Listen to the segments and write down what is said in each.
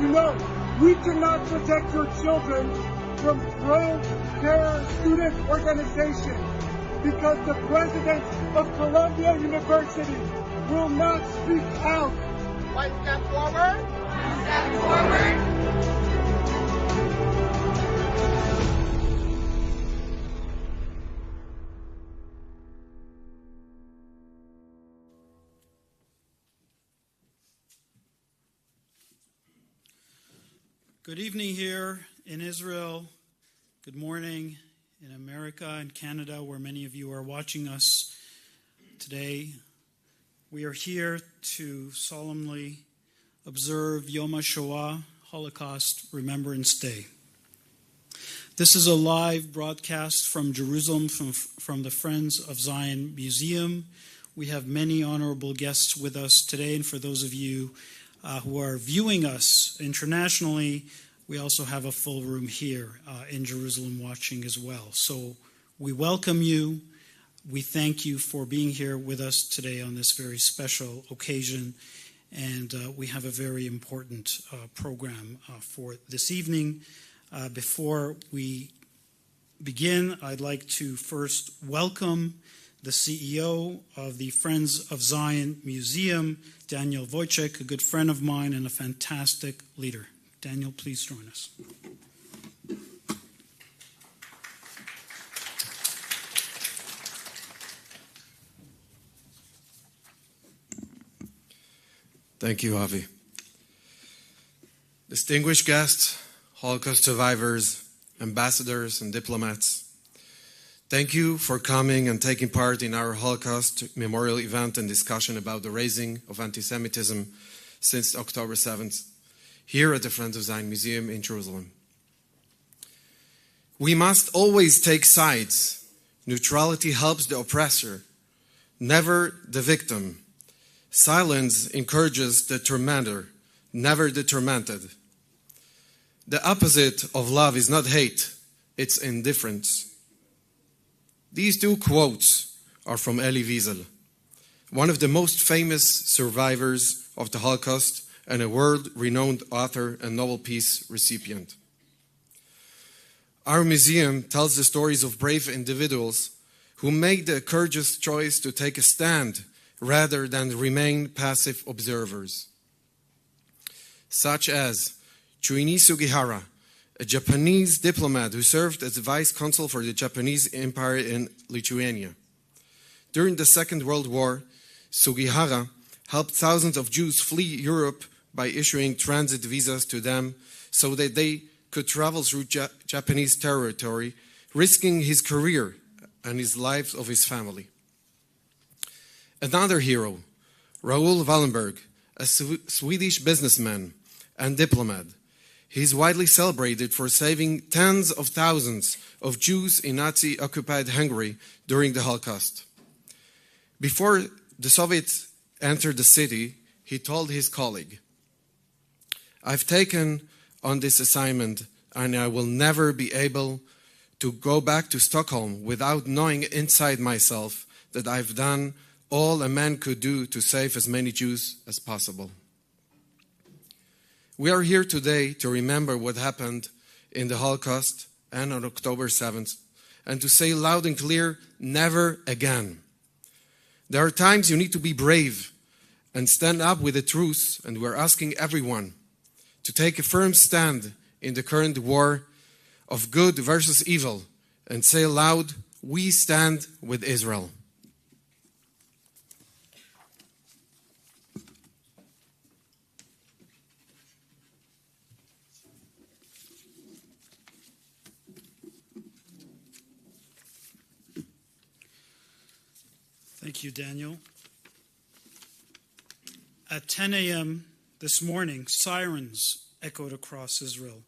You know, we cannot protect your children from pro-terror student organizations because the president of Columbia University will not speak out. One step forward. One step forward. Good evening here in Israel. Good morning in America and Canada, where many of you are watching us today. We are here to solemnly observe Yom HaShoah, Holocaust Remembrance Day. This is a live broadcast from Jerusalem, from the Friends of Zion Museum. We have many honorable guests with us today, and for those of you who are viewing us internationally, we also have a full room here in Jerusalem watching as well. So we welcome you. We thank you for being here with us today on this very special occasion. And we have a very important program for this evening. Before we begin, I'd like to first welcome the CEO of the Friends of Zion Museum, Daniel Wojcik, a good friend of mine and a fantastic leader. Daniel, please join us. Thank you, Avi. Distinguished guests, Holocaust survivors, ambassadors, and diplomats, thank you for coming and taking part in our Holocaust memorial event and discussion about the raising of anti-Semitism since October 7th, here at the Friends of Zion Museum in Jerusalem. We must always take sides. Neutrality helps the oppressor, never the victim. Silence encourages the tormentor, never the tormented. The opposite of love is not hate, it's indifference. These two quotes are from Elie Wiesel, one of the most famous survivors of the Holocaust and a world-renowned author and Nobel Peace recipient. Our museum tells the stories of brave individuals who made the courageous choice to take a stand rather than remain passive observers, such as Chuini Sugihara, a Japanese diplomat who served as vice consul for the Japanese Empire in Lithuania. During the Second World War, Sugihara helped thousands of Jews flee Europe by issuing transit visas to them so that they could travel through Japanese territory, risking his career and his lives of his family. Another hero, Raoul Wallenberg, a Swedish businessman and diplomat. He is widely celebrated for saving tens of thousands of Jews in Nazi-occupied Hungary during the Holocaust. Before the Soviets entered the city, he told his colleague, "I've taken on this assignment and I will never be able to go back to Stockholm without knowing inside myself that I've done all a man could do to save as many Jews as possible." We are here today to remember what happened in the Holocaust and on October 7th, and to say loud and clear, never again. There are times you need to be brave and stand up with the truth, and we're asking everyone to take a firm stand in the current war of good versus evil and say aloud, we stand with Israel. Thank you, Daniel. At 10 a.m. this morning, sirens echoed across Israel,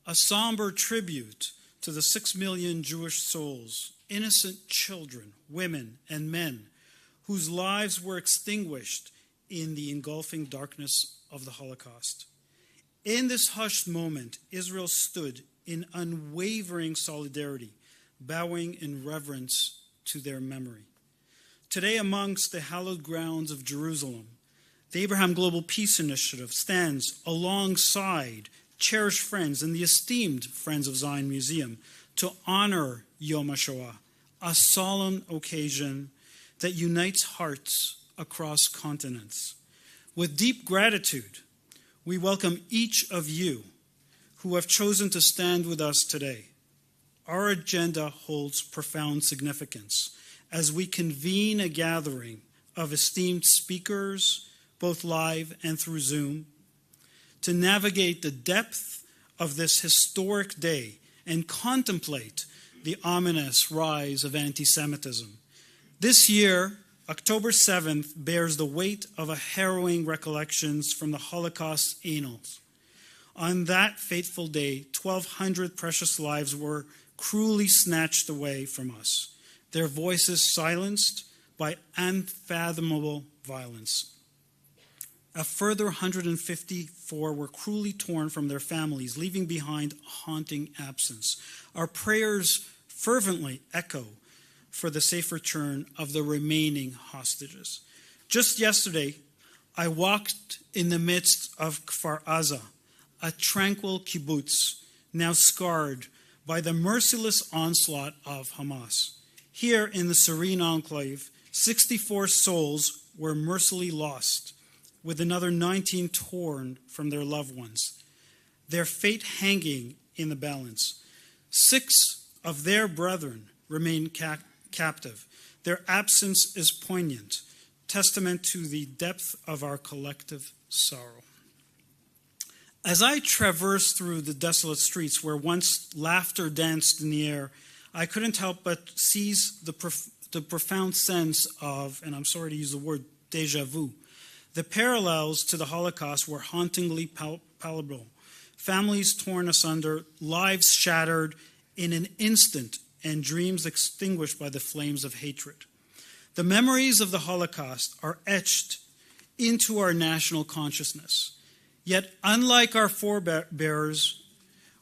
a somber tribute to the 6 million Jewish souls, innocent children, women, and men, whose lives were extinguished in the engulfing darkness of the Holocaust. In this hushed moment, Israel stood in unwavering solidarity, bowing in reverence to their memory. Today, amongst the hallowed grounds of Jerusalem, The Abraham Global Peace Initiative stands alongside cherished friends and the esteemed Friends of Zion Museum to honor Yom HaShoah, a solemn occasion that unites hearts across continents. With deep gratitude, we welcome each of you who have chosen to stand with us today. Our agenda holds profound significance as we convene a gathering of esteemed speakers, both live and through Zoom, to navigate the depth of this historic day and contemplate the ominous rise of anti-Semitism. This year, October 7th, bears the weight of a harrowing recollections from the Holocaust annals. On that fateful day, 1,200 precious lives were cruelly snatched away from us, their voices silenced by unfathomable violence. A further 154 were cruelly torn from their families, leaving behind a haunting absence. Our prayers fervently echo for the safe return of the remaining hostages. Just yesterday, I walked in the midst of Kfar Aza, a tranquil kibbutz, now scarred by the merciless onslaught of Hamas. Here in the serene enclave, 64 souls were mercilessly lost, with another 19 torn from their loved ones, their fate hanging in the balance. 6 of their brethren remain captive. Their absence is poignant, testament to the depth of our collective sorrow. As I traversed through the desolate streets where once laughter danced in the air, I couldn't help but seize the profound sense of, and I'm sorry to use the word, déjà vu. The parallels to the Holocaust were hauntingly palpable. Families torn asunder, lives shattered in an instant, and dreams extinguished by the flames of hatred. The memories of the Holocaust are etched into our national consciousness. Yet, unlike our forebears,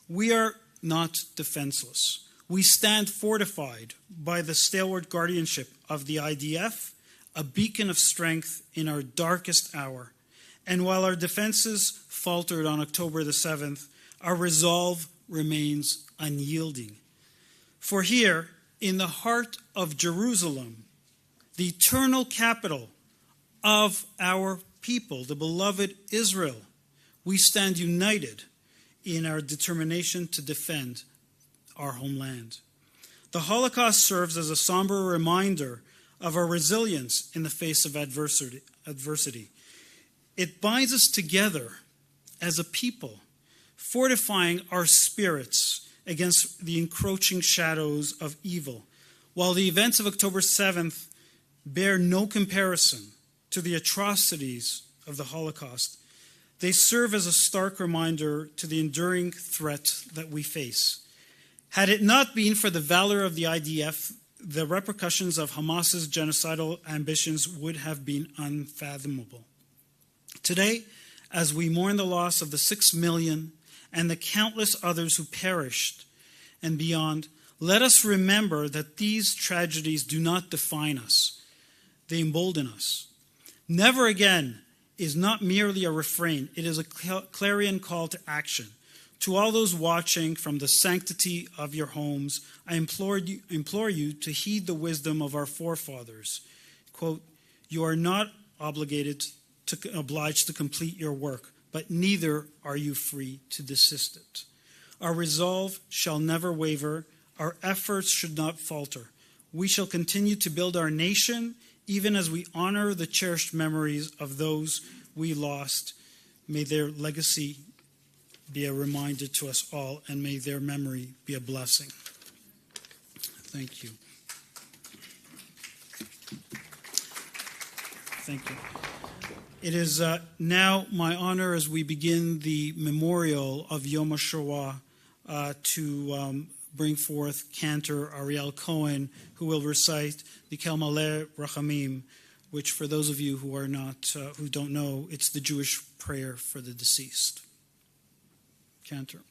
we are not defenseless. We stand fortified by the stalwart guardianship of the IDF, a beacon of strength in our darkest hour. And while our defenses faltered on October the 7th, our resolve remains unyielding. For here, in the heart of Jerusalem, the eternal capital of our people, the beloved Israel, we stand united in our determination to defend our homeland. The Holocaust serves as a somber reminder of our resilience in the face of adversity. It binds us together as a people, fortifying our spirits against the encroaching shadows of evil. While the events of October 7th bear no comparison to the atrocities of the Holocaust, they serve as a stark reminder to the enduring threat that we face. Had it not been for the valor of the IDF, the repercussions of Hamas's genocidal ambitions would have been unfathomable. Today, as we mourn the loss of the 6 million and the countless others who perished and beyond, let us remember that these tragedies do not define us. They embolden us. Never again is not merely a refrain. It is a clarion call to action. To all those watching from the sanctity of your homes, I implore you to heed the wisdom of our forefathers. Quote, "You are not obliged to complete your work, but neither are you free to desist it. Our resolve shall never waver. Our efforts should not falter. We shall continue to build our nation, even as we honor the cherished memories of those we lost. May their legacy be a reminder to us all, and may their memory be a blessing." Thank you. Thank you. It is now my honor, as we begin the memorial of Yom HaShoah, to bring forth Cantor Ariel Cohen, who will recite the Kel Maleh Rachamim, which, for those of you who are not, who don't know, it's the Jewish prayer for the deceased. Cantor.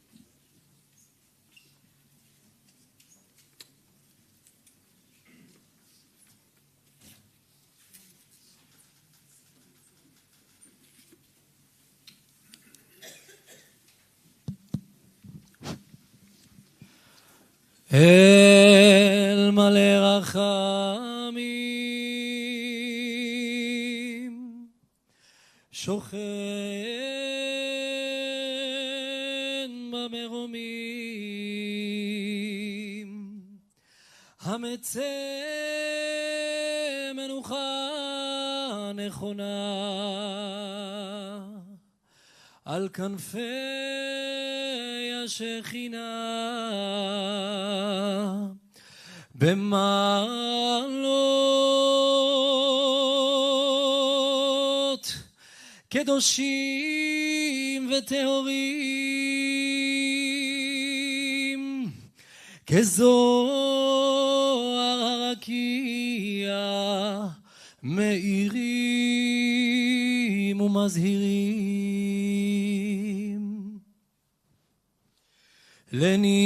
אל מלא רחמים, שוכן במרומים, המצא מנוחה נכונה על כנפי השכינה, במעלות קדושים וטהורים, כזוהר הרקיע מאירים ומזהירים, לנשמות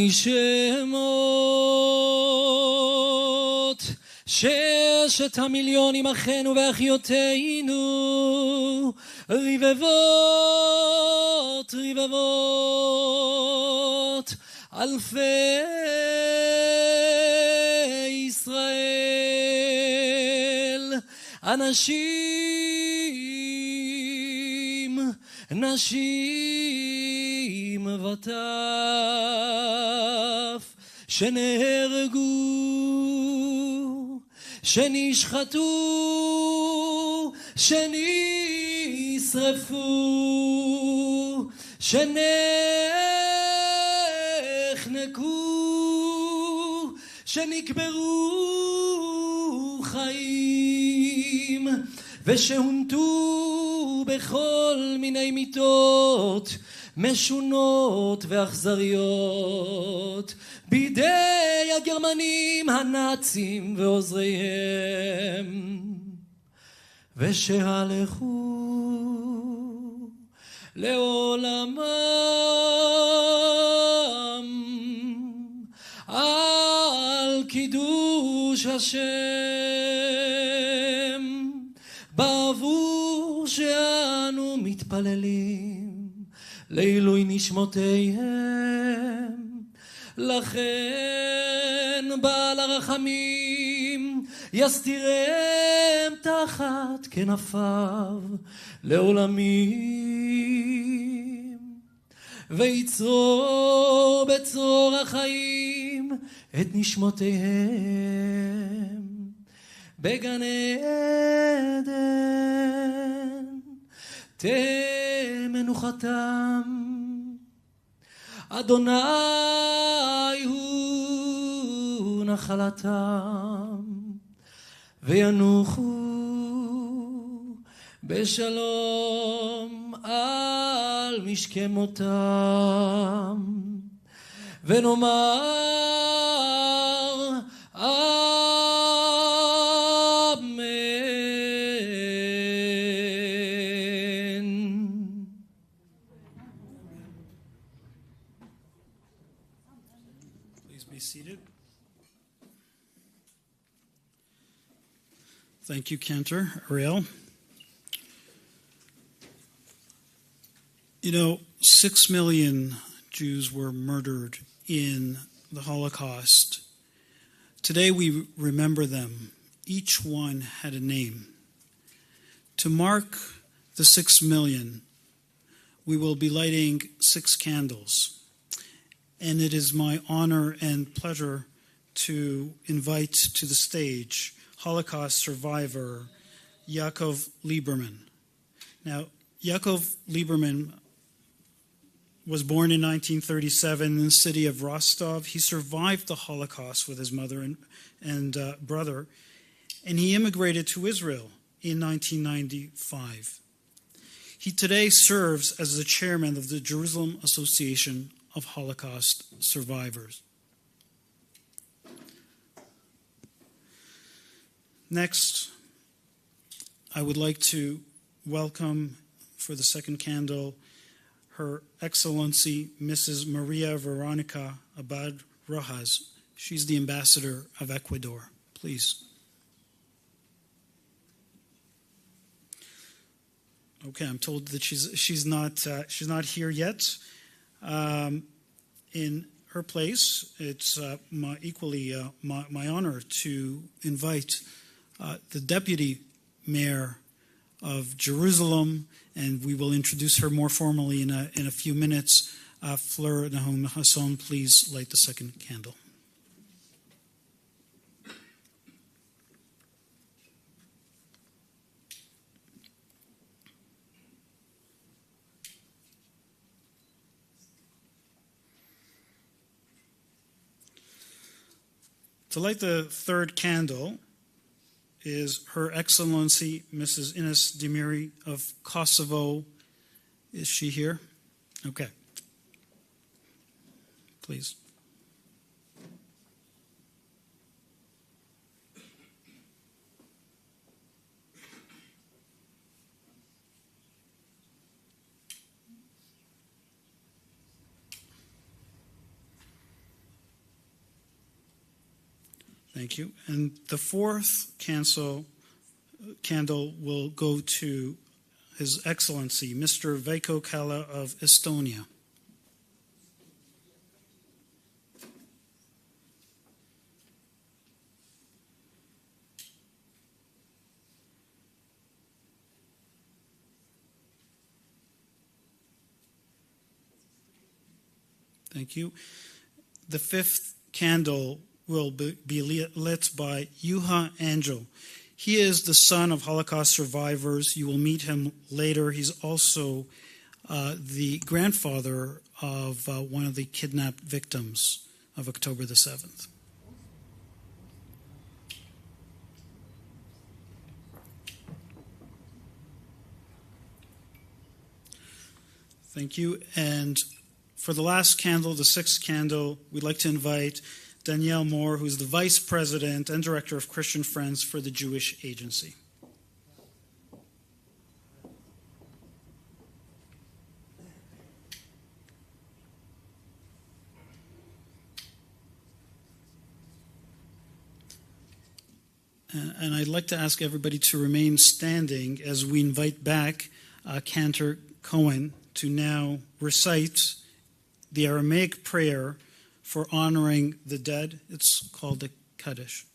6 מיליונים אחינו ואחיותינו, רבבות רבבות אלפי ישראל, אנשים, נשים וטף, שנהרגו, שנשחטו, שנשרפו, שנחנקו, שנקברו חיים, ושהומתו בכל מיני מיתות משונות ואכזריות בידי הגרמנים הנאצים ועוזריהם, ושהלכו לעולמם על קידוש השם, בעבור שאנו מתפללים לעילוי נשמותיהם. לכן בעל הרחמים יסתירם תחת כנפיו לעולמים, ויצרור בצרור החיים את נשמותיהם בגן עדן, תהא מנוחתם. אדוני הוא נחלתם, וינוחו בשלום על משכמותם, ונאמר אמן. Please be seated. Thank you, Cantor. Ariel. You know, 6 million Jews were murdered in the Holocaust. Today we remember them. Each one had a name. To mark the 6 million, we will be lighting 6 candles. And it is my honor and pleasure to invite to the stage Holocaust survivor Yaakov Lieberman. Now, Yaakov Lieberman was born in 1937 in the city of Rostov. He survived the Holocaust with his mother and brother, and he immigrated to Israel in 1995. He today serves as the chairman of the Jerusalem Association of Holocaust Survivors. Next, I would like to welcome for the second candle Her Excellency Mrs. Maria Veronica Abad Rojas. She's the ambassador of Ecuador. Please. Okay, I'm told that she's not here yet. In her place, it's equally my honor to invite the Deputy Mayor of Jerusalem, and we will introduce her more formally in a few minutes. Fleur Hassan, please light the second candle. To light the third candle is Her Excellency Mrs. Ines Demiri of Kosovo. Is she here? Okay. Please. Thank you. And the fourth candle will go to His Excellency, Mr. Veikko Kala of Estonia. Thank you. The fifth candle will be lit by Juha Angel. He is the son of Holocaust survivors. You will meet him later. He's also the grandfather of one of the kidnapped victims of October the 7th. Thank you. And for the last candle, the sixth candle, we'd like to invite Danielle Moore, who is the Vice President and Director of Christian Friends for the Jewish Agency. And I'd like to ask everybody to remain standing as we invite back Cantor Cohen to now recite the Aramaic prayer for honoring the dead. It's called the Kaddish.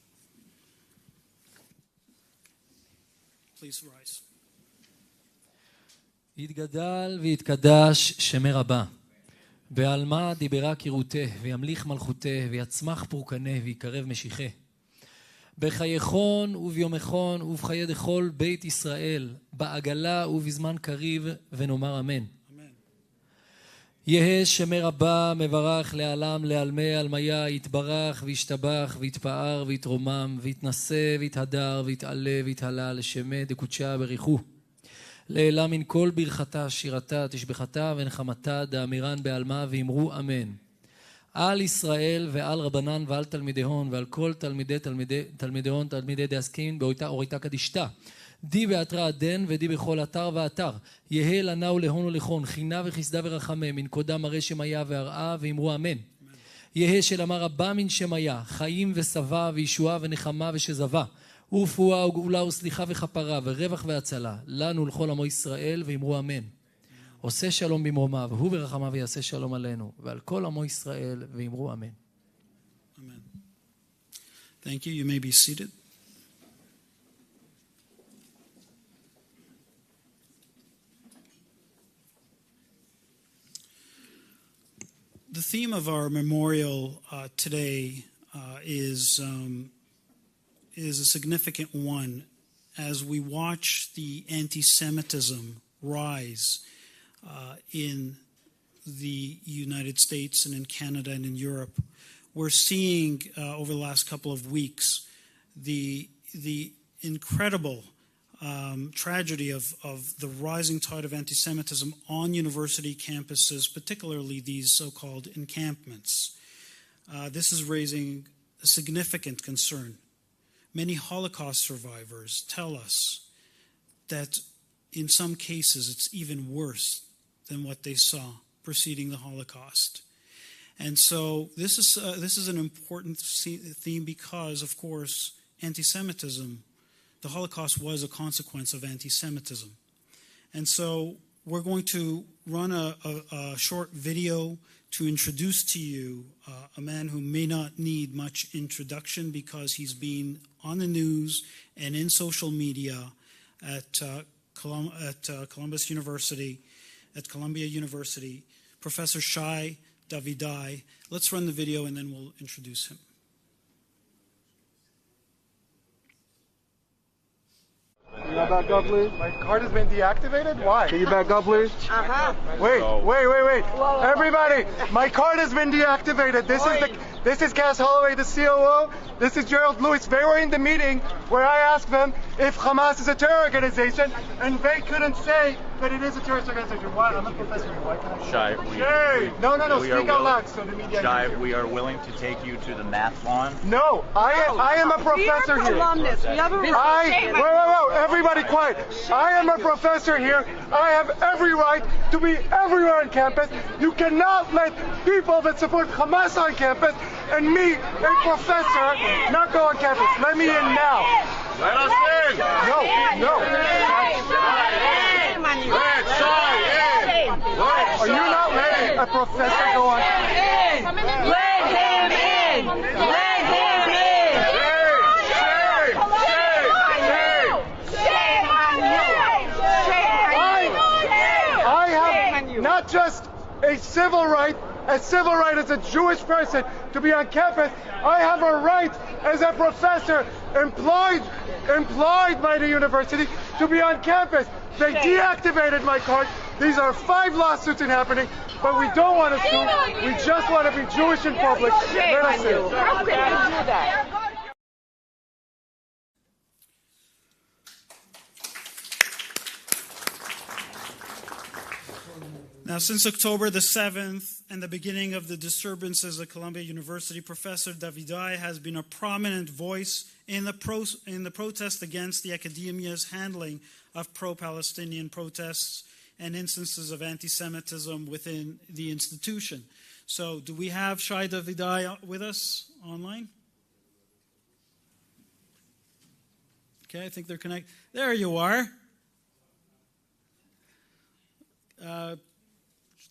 Please rise. יתגדל ויתקדש שמי רבה. בעלמא דיברה קירותה, וימליך מלכותה, ויצמח פורקנה, ויקרב משיחה. בחייכון וביומכון ובחיי דכל בית ישראל, בעגלה ובזמן קריב, ונאמר אמן. יהא שמי רבה מברך לעלם לעלמי עלמיה, יתברך וישתבח ויתפאר ויתרומם ויתנשא ויתהדר ויתעלה ויתהלל לשמי דקודשה בריחו. לעילה מן כל ברכתה שירתה תשבחתה ונחמתה דאמירן בעלמה ואמרו אמן. על ישראל ועל רבנן ועל תלמידיהון ועל כל תלמידיהון תלמידי דעסקין באוריתה קדישתה. די באתרא הדן ודי בכל אתר ואתר. יהא לנה ולהון ולכון, חינה וחסדה ורחמה, מן קודם מראה שמיה והרעה, ואמרו אמן. יהא שלמה רבה מן שמיה, חיים ושבע וישועה ונחמה ושזבה, ורפואה וגאולה וסליחה וכפרה, ורווח והצלה, לנו ולכל עמו ישראל, ואמרו אמן. עושה שלום במרומיו, הוא ברחמיו יעשה שלום עלינו, ועל כל עמו ישראל, ואמרו אמן. Amen. Thank you. You may be seated. The theme of our memorial today is a significant one as we watch the anti-Semitism rise in the United States and in Canada and in Europe. We're seeing over the last couple of weeks the incredible tragedy of the rising tide of anti-Semitism on university campuses, particularly these so-called encampments. This is raising a significant concern. Many Holocaust survivors tell us that in some cases it's even worse than what they saw preceding the Holocaust. And so this is an important theme because, of course, anti-Semitism, the Holocaust was a consequence of anti-Semitism. And so we're going to run a short video to introduce to you a man who may not need much introduction because he's been on the news and in social media at Columbia University, Professor Shai Davidai. Let's run the video and then we'll introduce him. Can you back up, please? My card has been deactivated? Why? Can you back up, please? Wait. Everybody, my card has been deactivated. This is Cass Holloway, the COO. This is Gerald Lewis. They were in the meeting where I asked them if Hamas is a terror organization, and they couldn't say that it is a terrorist organization. Why? I'm a professor. Why can I say Shai, No, speak out loud so the media Shai, can hear. we are willing to take you to the math lawn. No, I am a professor here. Wait, everybody quiet. I am a professor here. I have every right to be everywhere on campus. You cannot let people that support Hamas on campus and me, a professor, not go on campus. Let me in now. Let us in. No. Let Shai in. Are you not letting a professor go on campus? Let him in! Let him in! I have not just a civil right as a Jewish person to be on campus. I have a right as a professor employed by the university to be on campus. They deactivated my card. These are 5 lawsuits happening, but we don't want to sue. We just want to be Jewish in public. Let us in. How can you do that? Now, since October the 7th and the beginning of the disturbances at Columbia University, Professor Davidai has been a prominent voice in the protest against the academia's handling of pro-Palestinian protests and instances of anti-Semitism within the institution. So, do we have Shai Davidai with us online? Okay, I think they're connected. There you are.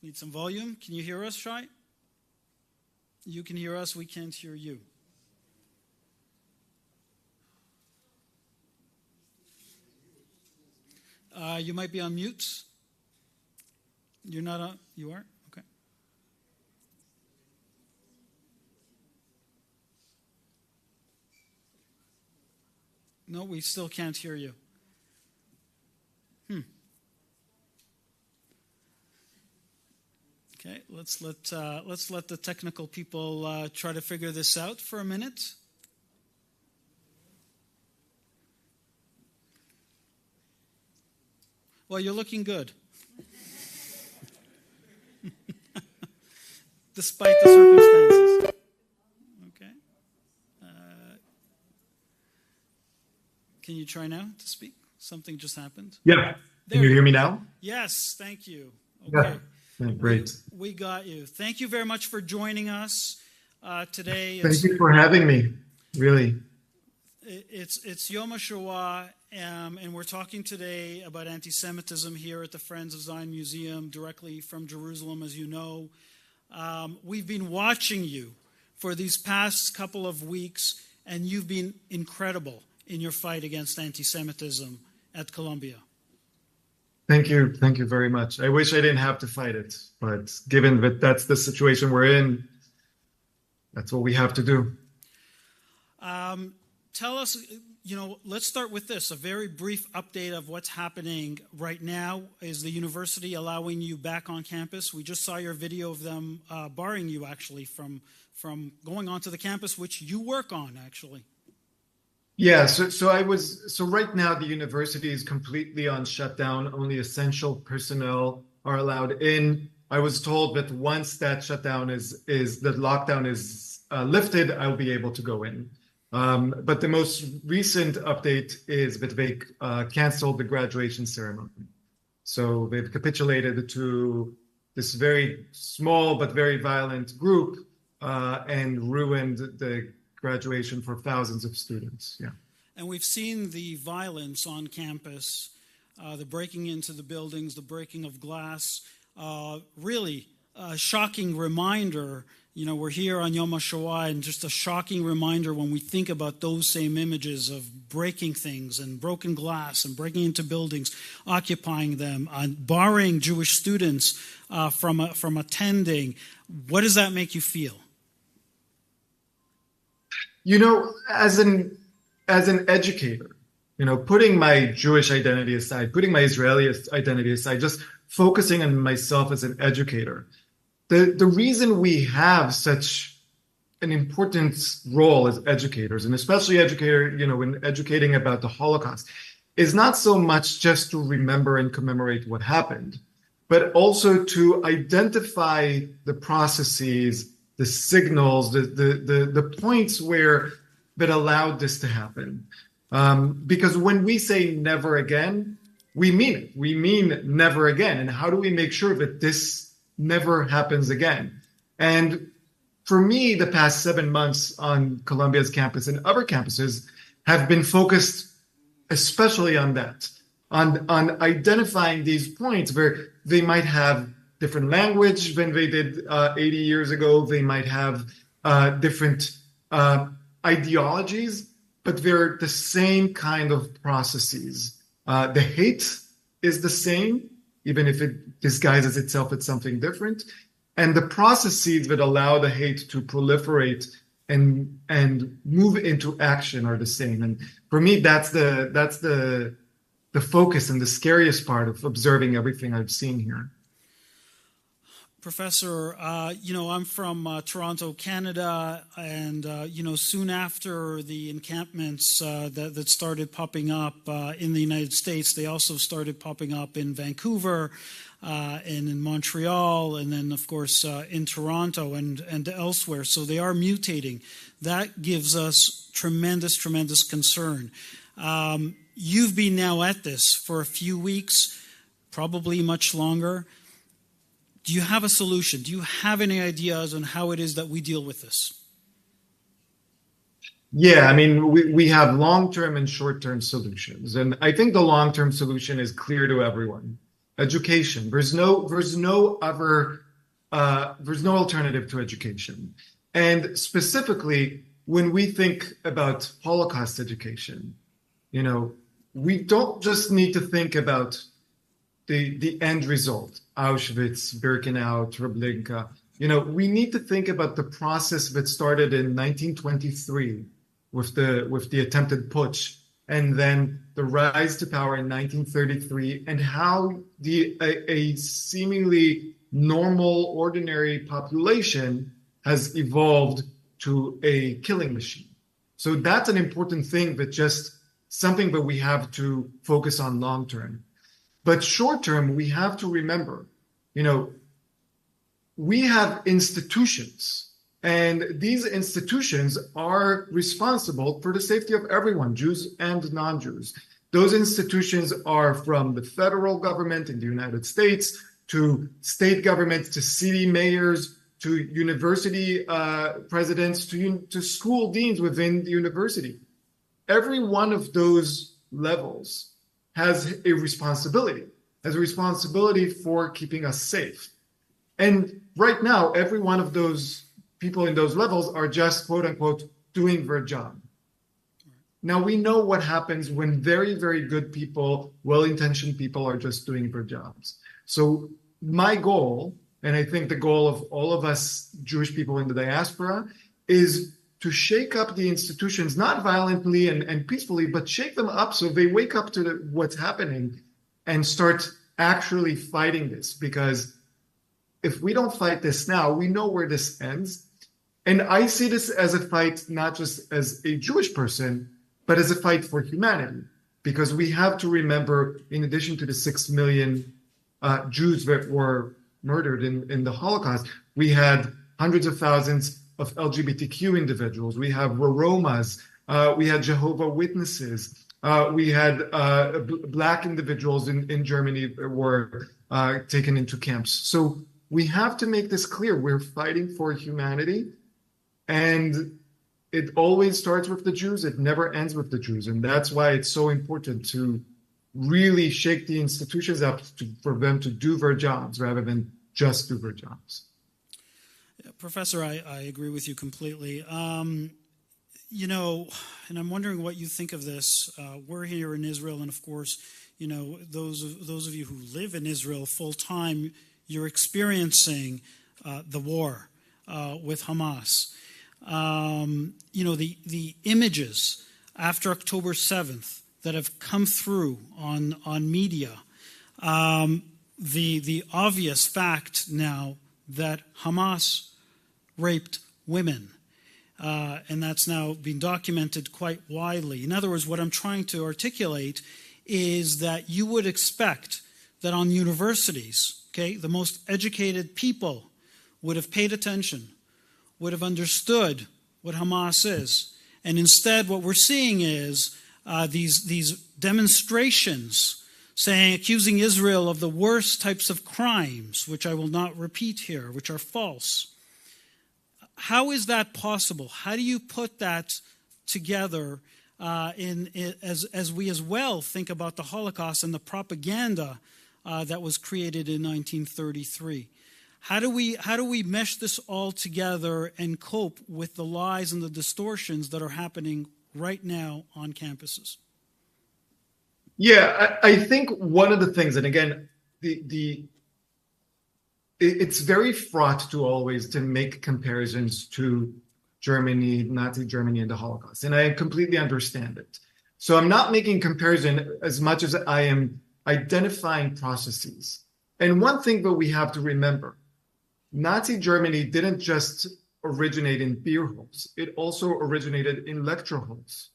Need some volume. Can you hear us, Shai? You can hear us. We can't hear you. You might be on mute. You're not on. You are? Okay. No, we still can't hear you. Okay, let's let the technical people try to figure this out for a minute. Well, you're looking good, despite the circumstances. Okay. Can you try now to speak? Something just happened. Yeah. Can you hear me now? Yes, thank you. Okay. Yeah. Great. We got you. Thank you very much for joining us today. Thank you for having me. Really. It's Yom HaShoah, and we're talking today about anti-Semitism here at the Friends of Zion Museum, directly from Jerusalem, as you know. We've been watching you for these past couple of weeks, and you've been incredible in your fight against anti-Semitism at Columbia. Thank you. Thank you very much. I wish I didn't have to fight it, but given that that's the situation we're in, that's what we have to do. Tell us, let's start with this, a very brief update of what's happening right now. Is the university allowing you back on campus? We just saw your video of them barring you, actually, from going onto the campus, which you work on, actually. Yeah, so right now the university is completely on shutdown. Only essential personnel are allowed in. I was told that once that shutdown the lockdown is lifted, I'll be able to go in. But the most recent update is that they canceled the graduation ceremony. So they've capitulated to this very small but very violent group and ruined the graduation for thousands of students. Yeah. And we've seen the violence on campus, the breaking into the buildings, the breaking of glass, really shocking reminder. You know, we're here on Yom HaShoah, and just a shocking reminder when we think about those same images of breaking things and broken glass and breaking into buildings, occupying them, barring Jewish students from attending. What does that make you feel? You know, as an educator, you know, putting my Jewish identity aside, putting my Israeli identity aside, just focusing on myself as an educator, the reason we have such an important role as educators, and especially when educating about the Holocaust, is not so much just to remember and commemorate what happened, but also to identify the processes, the signals, the points that allowed this to happen. Because when we say never again, we mean it. We mean never again. And how do we make sure that this never happens again? And for me, the past 7 months on Columbia's campus and other campuses have been focused especially on that, on identifying these points where they might have different language than they did 80 years ago. They might have different ideologies, but they're the same kind of processes. The hate is the same, even if it disguises itself as something different. And the processes that allow the hate to proliferate and move into action are the same. And for me, that's the focus and the scariest part of observing everything I've seen here. Professor, I'm from Toronto, Canada, and, soon after the encampments that started popping up in the United States, they also started popping up in Vancouver and in Montreal, and then, of course, in Toronto and elsewhere. So they are mutating. That gives us tremendous, tremendous concern. You've been now at this for a few weeks, probably much longer. Do you have a solution? Do you have any ideas on how it is that we deal with this? Yeah, I mean, we have long-term and short-term solutions. And I think the long-term solution is clear to everyone. Education. There's no alternative to education. And specifically, when we think about Holocaust education, we don't just need to think about the end result, Auschwitz, Birkenau, Treblinka. We need to think about the process that started in 1923 with the attempted putsch, and then the rise to power in 1933, and how a seemingly normal, ordinary population has evolved to a killing machine. So that's an important thing, but just something that we have to focus on long term. But short term, we have to remember, we have institutions, and these institutions are responsible for the safety of everyone, Jews and non-Jews. Those institutions are from the federal government in the United States to state governments, to city mayors, to university presidents, to school deans within the university. Every one of those levels has a responsibility for keeping us safe. And right now, every one of those people in those levels are just, quote unquote, doing their job. Now, we know what happens when very, very good people, well-intentioned people are just doing their jobs. So my goal, and I think the goal of all of us Jewish people in the diaspora, is to shake up the institutions, not violently and peacefully, but shake them up so they wake up to what's happening and start actually fighting this. Because if we don't fight this now, we know where this ends. And I see this as a fight, not just as a Jewish person, but as a fight for humanity. Because we have to remember, in addition to the 6 million Jews that were murdered in the Holocaust, we had hundreds of thousands of LGBTQ individuals. We have Romas. We had Jehovah's Witnesses. We had Black individuals in Germany that were taken into camps. So we have to make this clear. We're fighting for humanity. And it always starts with the Jews. It never ends with the Jews. And that's why it's so important to really shake the institutions up for them to do their jobs rather than just do their jobs. Professor, I agree with you completely. You know, and I'm wondering what you think of this. We're here in Israel, and of course, you know, those of you who live in Israel full time, you're experiencing the war with Hamas. You know, the images after October 7th that have come through on media, the obvious fact now that Hamas raped women, and that's now been documented quite widely. In other words, what I'm trying to articulate is that you would expect that on universities, okay, the most educated people would have paid attention, would have understood what Hamas is. And instead, what we're seeing is these demonstrations accusing Israel of the worst types of crimes, which I will not repeat here, which are false. How is that possible? How do you put that together as we as well think about the Holocaust and the propaganda that was created in 1933? How do we mesh this all together and cope with the lies and the distortions that are happening right now on campuses? Yeah, I think one of the things, and again, it's very fraught to make comparisons to Germany, Nazi Germany, and the Holocaust, and I completely understand it. So I'm not making comparison as much as I am identifying processes. And one thing that we have to remember, Nazi Germany didn't just originate in beer halls. It also originated in lecture halls,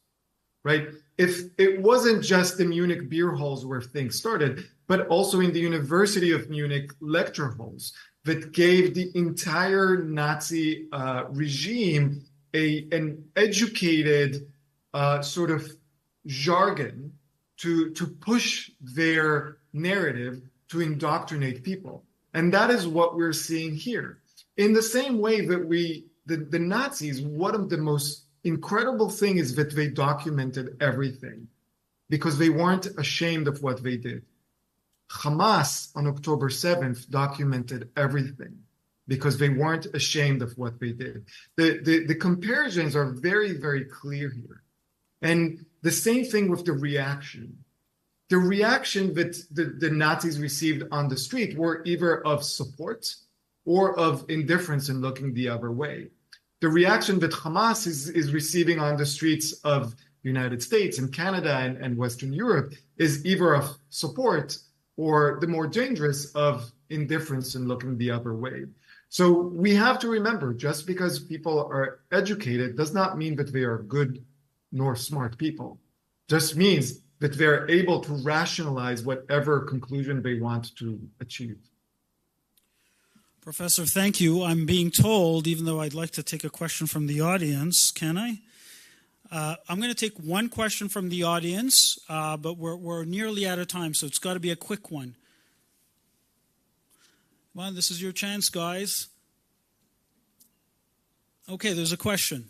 right? If it wasn't just the Munich beer halls where things started, but also in the University of Munich lecture halls that gave the entire Nazi regime an educated sort of jargon to push their narrative to indoctrinate people. And that is what we're seeing here. In the same way that the Nazis, one of the most incredible things is that they documented everything because they weren't ashamed of what they did. Hamas on October 7th documented everything because they weren't ashamed of what they did. The comparisons are very, very clear here. And the same thing with the reaction. The reaction that the Nazis received on the street were either of support or of indifference and looking the other way. The reaction that Hamas is receiving on the streets of the United States and Canada and Western Europe is either of support or the more dangerous of indifference and looking the other way. So we have to remember, just because people are educated does not mean that they are good nor smart people. Just means that they're able to rationalize whatever conclusion they want to achieve. Professor, thank you. I'm being told, even though I'd like to take a question from the audience, can I? I'm going to take one question from the audience, but we're nearly out of time, so it's got to be a quick one. Well, this is your chance, guys. Okay, there's a question.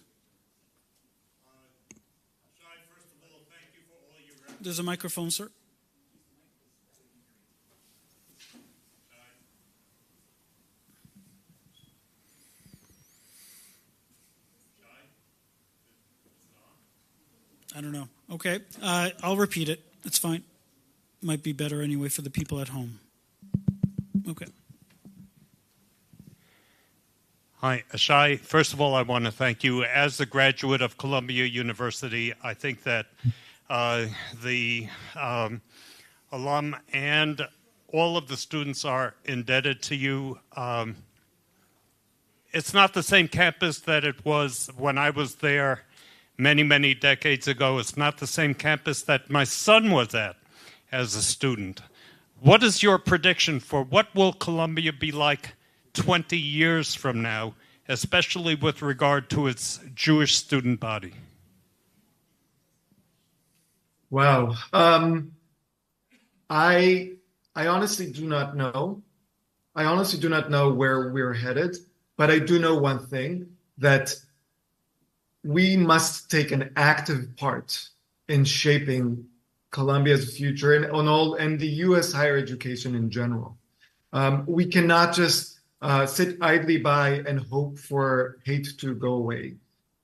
There's a microphone, sir. I don't know. Okay, I'll repeat it. It's fine. Might be better anyway for the people at home. Okay. Hi, Shai. First of all, I want to thank you. As a graduate of Columbia University, I think that the alum and all of the students are indebted to you. It's not the same campus that it was when I was there many, many decades ago. It's not the same campus that my son was at as a student. What is your prediction for what will Columbia be like 20 years from now, especially with regard to its Jewish student body? Wow. I honestly do not know. I honestly do not know where we're headed, but I do know one thing, that we must take an active part in shaping Columbia's future and the U.S. higher education in general. We cannot just sit idly by and hope for hate to go away.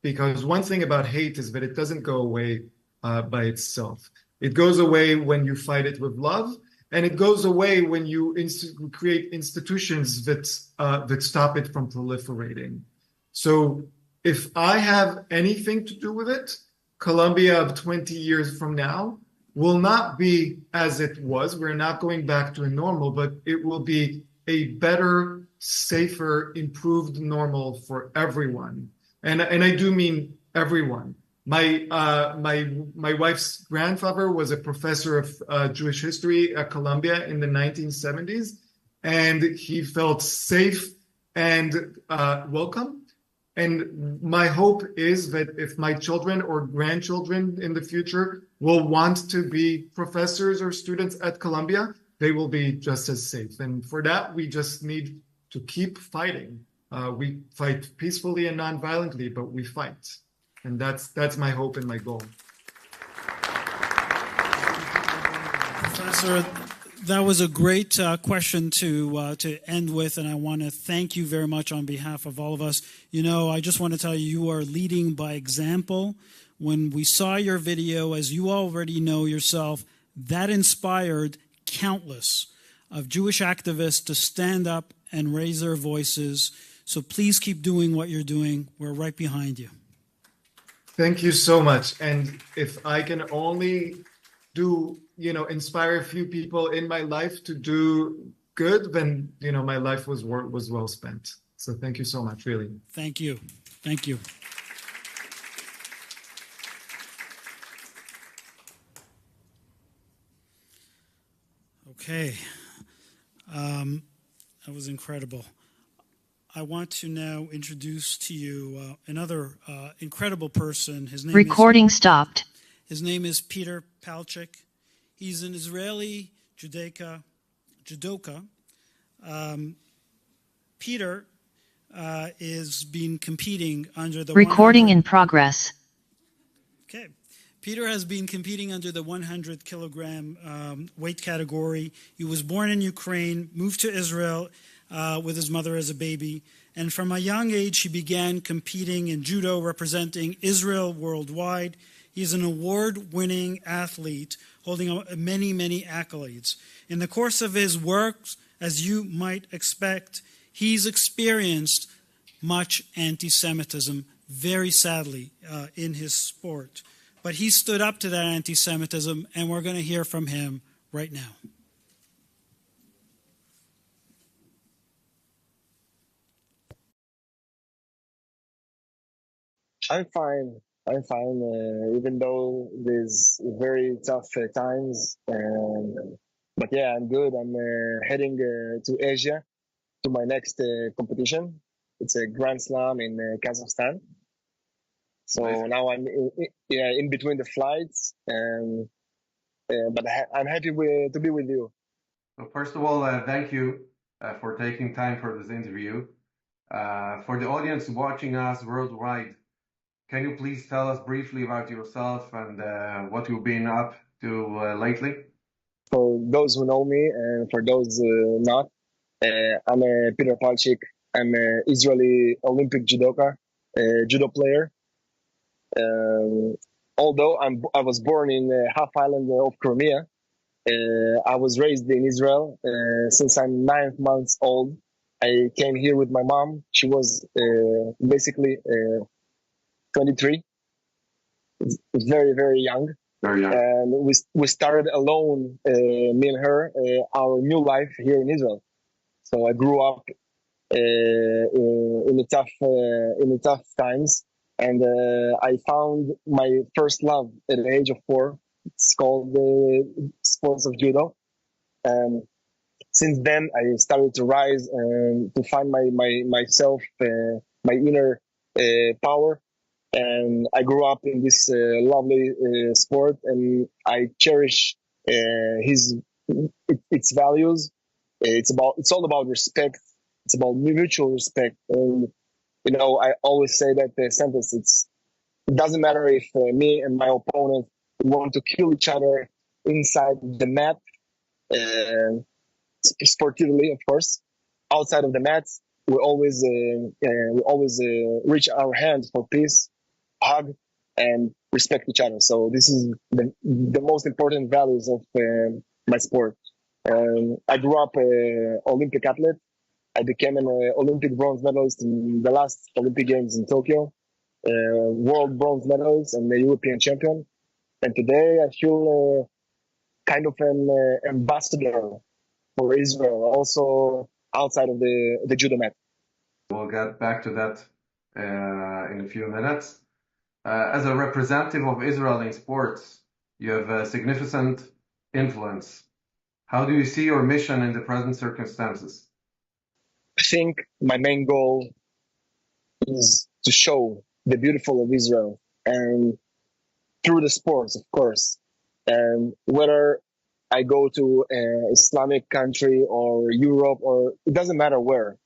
Because one thing about hate is that it doesn't go away by itself. It goes away when you fight it with love, and it goes away when you create institutions that stop it from proliferating. So if I have anything to do with it, Colombia of 20 years from now will not be as it was. We're not going back to a normal, but it will be a better, safer, improved normal for everyone. And I do mean everyone. My wife's grandfather was a professor of Jewish history at Columbia in the 1970s, and he felt safe and welcome. And my hope is that if my children or grandchildren in the future will want to be professors or students at Columbia, they will be just as safe. And for that, we just need to keep fighting. We fight peacefully and non-violently, but we fight. And that's my hope and my goal. Professor, that was a great question to end with, and I want to thank you very much on behalf of all of us. You know, I just want to tell you, you are leading by example. When we saw your video, as you already know yourself, that inspired countless of Jewish activists to stand up and raise their voices. So please keep doing what you're doing. We're right behind you. Thank you so much. And if I can only inspire a few people in my life to do good, then, my life was well spent. So thank you so much, really. Thank you. Thank you. Okay. That was incredible. I want to now introduce to you another incredible person. His name stopped. His name is Peter Paltchik. He's an Israeli judoka. Peter is been competing under the recording in progress. Okay. Peter has been competing under the 100 kilogram weight category. He was born in Ukraine, moved to Israel with his mother as a baby. And from a young age, he began competing in judo, representing Israel worldwide. He's an award-winning athlete, holding many, many accolades. In the course of his work, as you might expect, he's experienced much anti-Semitism, very sadly, in his sport. But he stood up to that anti-Semitism, and we're going to hear from him right now. I'm fine. Even though there's very tough times. But yeah, I'm good. I'm heading to Asia to my next competition. It's a Grand Slam in Kazakhstan. So nice. Now I'm in between the flights, but I'm happy to be with you. Well, first of all, thank you for taking time for this interview. For the audience watching us worldwide, can you please tell us briefly about yourself and what you've been up to lately? For those who know me and for those not, I'm Peter Paltchik. I'm an Israeli Olympic judoka, judo player. Although I was born in half island of Crimea, I was raised in Israel since I'm 9 months old. I came here with my mom. She was basically 23. It's very, very young. Very young. And we started alone, me and her, our new life here in Israel. So I grew up in the tough times. And I found my first love at the age of 4. It's called the sports of judo. And since then, I started to rise and to find myself, my inner power. And I grew up in this lovely sport, and I cherish its values. It's all about respect. It's about mutual respect. And I always say that sentence. It doesn't matter if me and my opponent want to kill each other inside the mat. sportively, of course. Outside of the mats, we always reach our hands for peace, hug, and respect each other. So this is the most important values of my sport. I grew up Olympic athlete. I became an Olympic bronze medalist in the last Olympic Games in Tokyo, world bronze medalist and a European champion. And today I feel kind of an ambassador for Israel, also outside of the judo mat. We'll get back to that in a few minutes. As a representative of Israel in sports, you have a significant influence. How do you see your mission in the present circumstances? I think my main goal is to show the beautiful of Israel, and through the sports, of course. And whether I go to an Islamic country or Europe, or it doesn't matter where,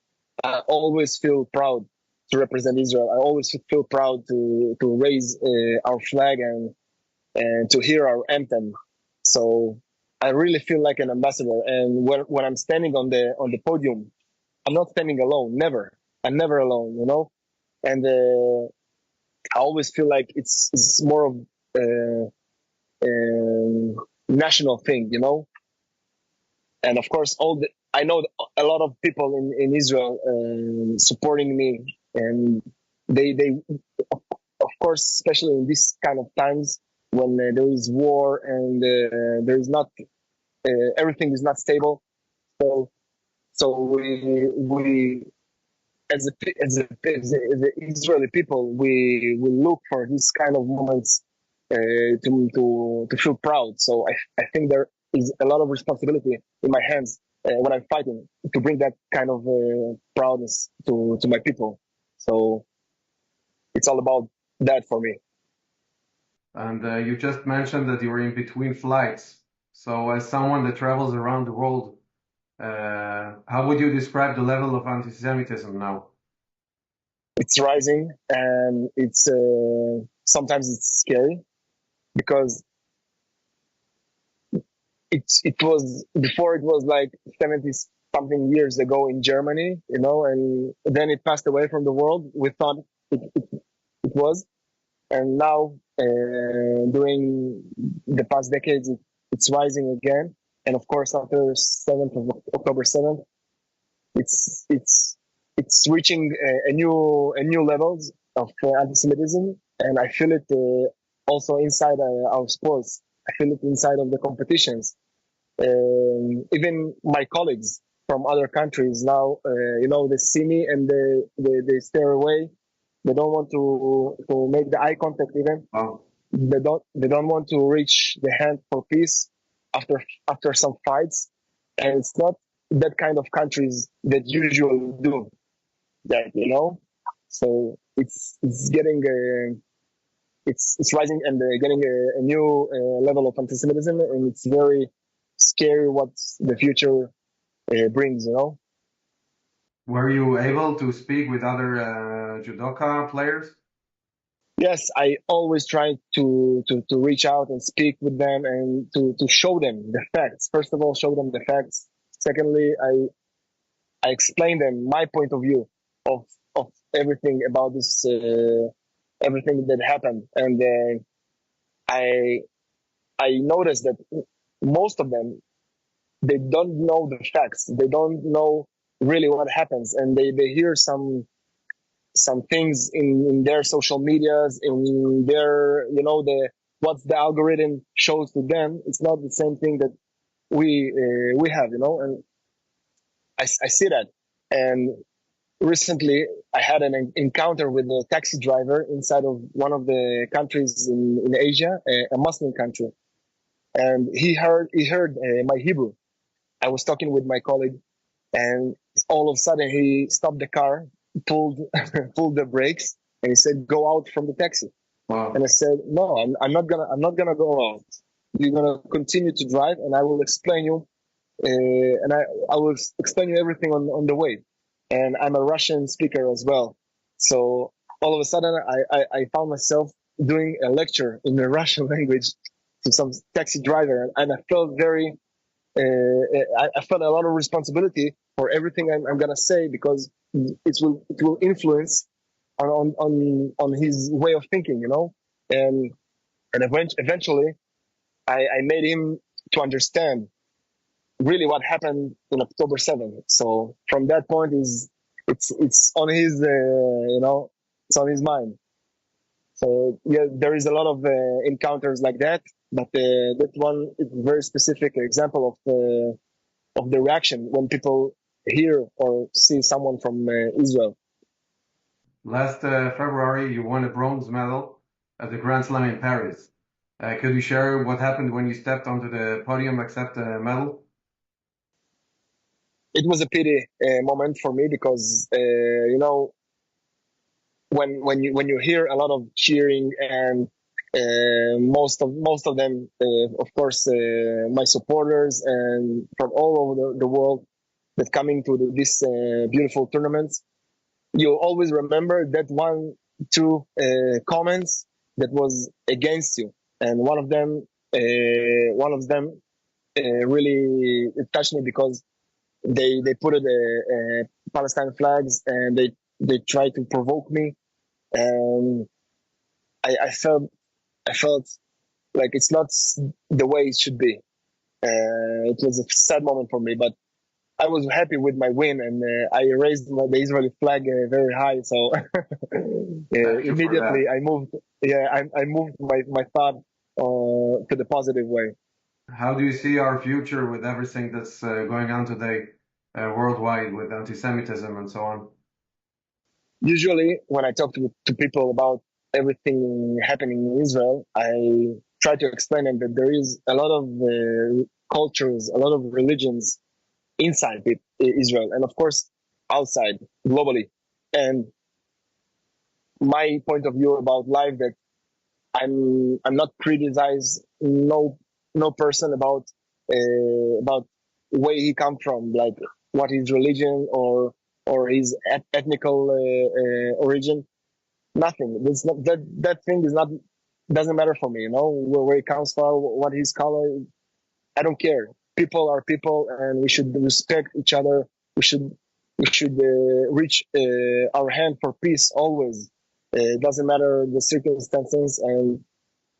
I always feel proud to represent Israel. I always feel proud to raise our flag and to hear our anthem. So I really feel like an ambassador. And when I'm standing on the podium, I'm not standing alone. Never. I'm never alone. You know. And I always feel like it's more of national thing, you know. And of course, I know a lot of people in Israel supporting me, and they of course, especially in this kind of times when there is war and there is not everything is not stable. So we as the Israeli people, we look for this kind of moments to feel proud. So I think there is a lot of responsibility in my hands when I'm fighting to bring that kind of proudness to my people. So it's all about that for me. And you just mentioned that you were in between flights. So as someone that travels around the world, how would you describe the level of anti-Semitism now? It's rising, and it's sometimes it's scary because it was before, it was like 70 something years ago in Germany, you know, and then it passed away from the world. We thought it was, and now during the past decades it's rising again. And of course, after October 7th, it's reaching a new levels of anti-Semitism, and I feel it also inside our sports. I feel it inside of the competitions. Even my colleagues from other countries now, you know, they see me and they stare away. They don't want to make the eye contact even. Wow. They don't want to reach the hand for peace after some fights, and it's not that kind of countries that usually do that, you know. So it's getting it's rising and getting a new level of anti-Semitism, and it's very scary what the future brings, you know. Were you able to speak with other judoka players? Yes, I always try to reach out and speak with them and to show them the facts. First of all, show them the facts. Secondly, I explain them my point of view of everything about this, everything that happened. And I noticed that most of them, they don't know the facts. They don't know really what happens, and they hear some things in their social medias, in their, you know, what the algorithm shows to them. It's not the same thing that we have, you know, and I see that. And recently I had an encounter with a taxi driver inside of one of the countries in Asia, a Muslim country, and he heard my Hebrew. I was talking with my colleague, and all of a sudden he stopped the car, pulled the brakes, and he said, "Go out from the taxi." Wow. And I said, "No, I'm not gonna go out. You're gonna continue to drive, and I will explain you, and I will explain you everything on the way." And I'm a Russian speaker as well, so all of a sudden I found myself doing a lecture in the Russian language to some taxi driver, and I felt very I felt a lot of responsibility for everything I'm gonna say, because it will influence on his way of thinking, and eventually I made him to understand really what happened in October 7th. So from that point, it's on his it's on his mind. So yeah, there is a lot of encounters like that, but that one is a very specific example of the reaction when people hear or see someone from Israel. Last February, you won a bronze medal at the Grand Slam in Paris. Could you share what happened when you stepped onto the podium to accept the medal? It was a pity moment for me, because when you hear a lot of cheering, and most of them, of course, my supporters and from all over the world that coming to this beautiful tournament, you always remember that two comments that was against you, and one of them really touched me, because they put Palestine flags, and they tried to provoke me, and I felt like it's not the way it should be. It was a sad moment for me, but I was happy with my win, and I raised the Israeli flag very high. So immediately I moved. Yeah, I moved my thought to the positive way. How do you see our future with everything that's going on today worldwide with anti-Semitism and so on? Usually, when I talk to people about everything happening in Israel, I try to explain them that there is a lot of cultures, a lot of religions inside Israel, and of course outside globally. And my point of view about life, that I'm not criticize no person about where he come from, like what his religion or his ethnical origin. Nothing. It's not, that thing doesn't matter for me. Where he comes from, what his color. I don't care. People are people, and we should respect each other. We should reach our hand for peace always. It doesn't matter the circumstances, and